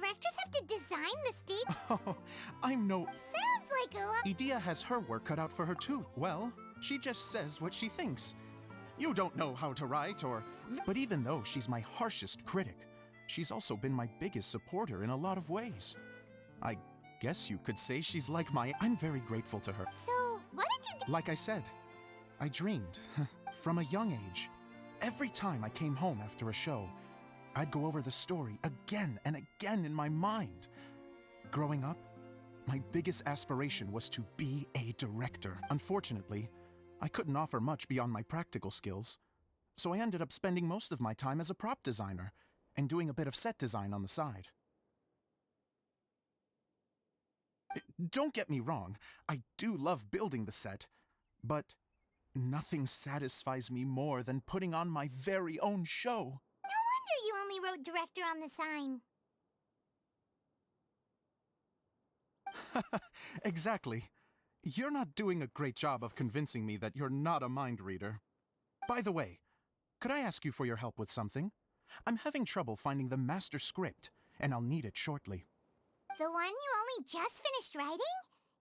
S7: directors have to design the stage?
S13: Oh, I'm no...
S7: Sounds like a lot.
S13: Edea has her work cut out for her too. Well, she just says what she thinks. You don't know how to write or... But even though she's my harshest critic, she's also been my biggest supporter in a lot of ways. I guess you could say she's like my... I'm very grateful to her.
S7: So, what did you do?
S13: Like I said, I dreamed from a young age. Every time I came home after a show, I'd go over the story again and again in my mind. Growing up, my biggest aspiration was to be a director. Unfortunately, I couldn't offer much beyond my practical skills, so I ended up spending most of my time as a prop designer and doing a bit of set design on the side. Don't get me wrong, I do love building the set, but nothing satisfies me more than putting on my very own show.
S7: No wonder you only wrote director on the sign.
S13: Exactly. You're not doing a great job of convincing me that you're not a mind reader. By the way, could I ask you for your help with something? I'm having trouble finding the master script, and I'll need it shortly.
S7: The one you only just finished writing?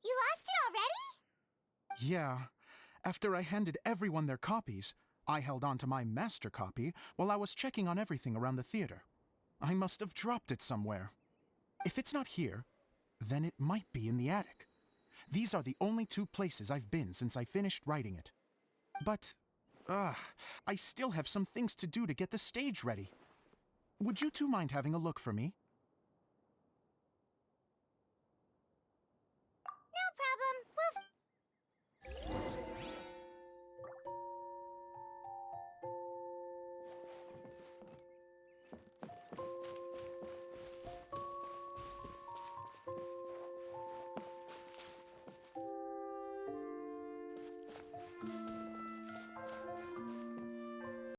S7: You lost it already?
S13: Yeah. After I handed everyone their copies, I held on to my master copy while I was checking on everything around the theater. I must have dropped it somewhere. If it's not here, then it might be in the attic. These are the only two places I've been since I finished writing it. But, I still have some things to do to get the stage ready. Would you two mind having a look for me?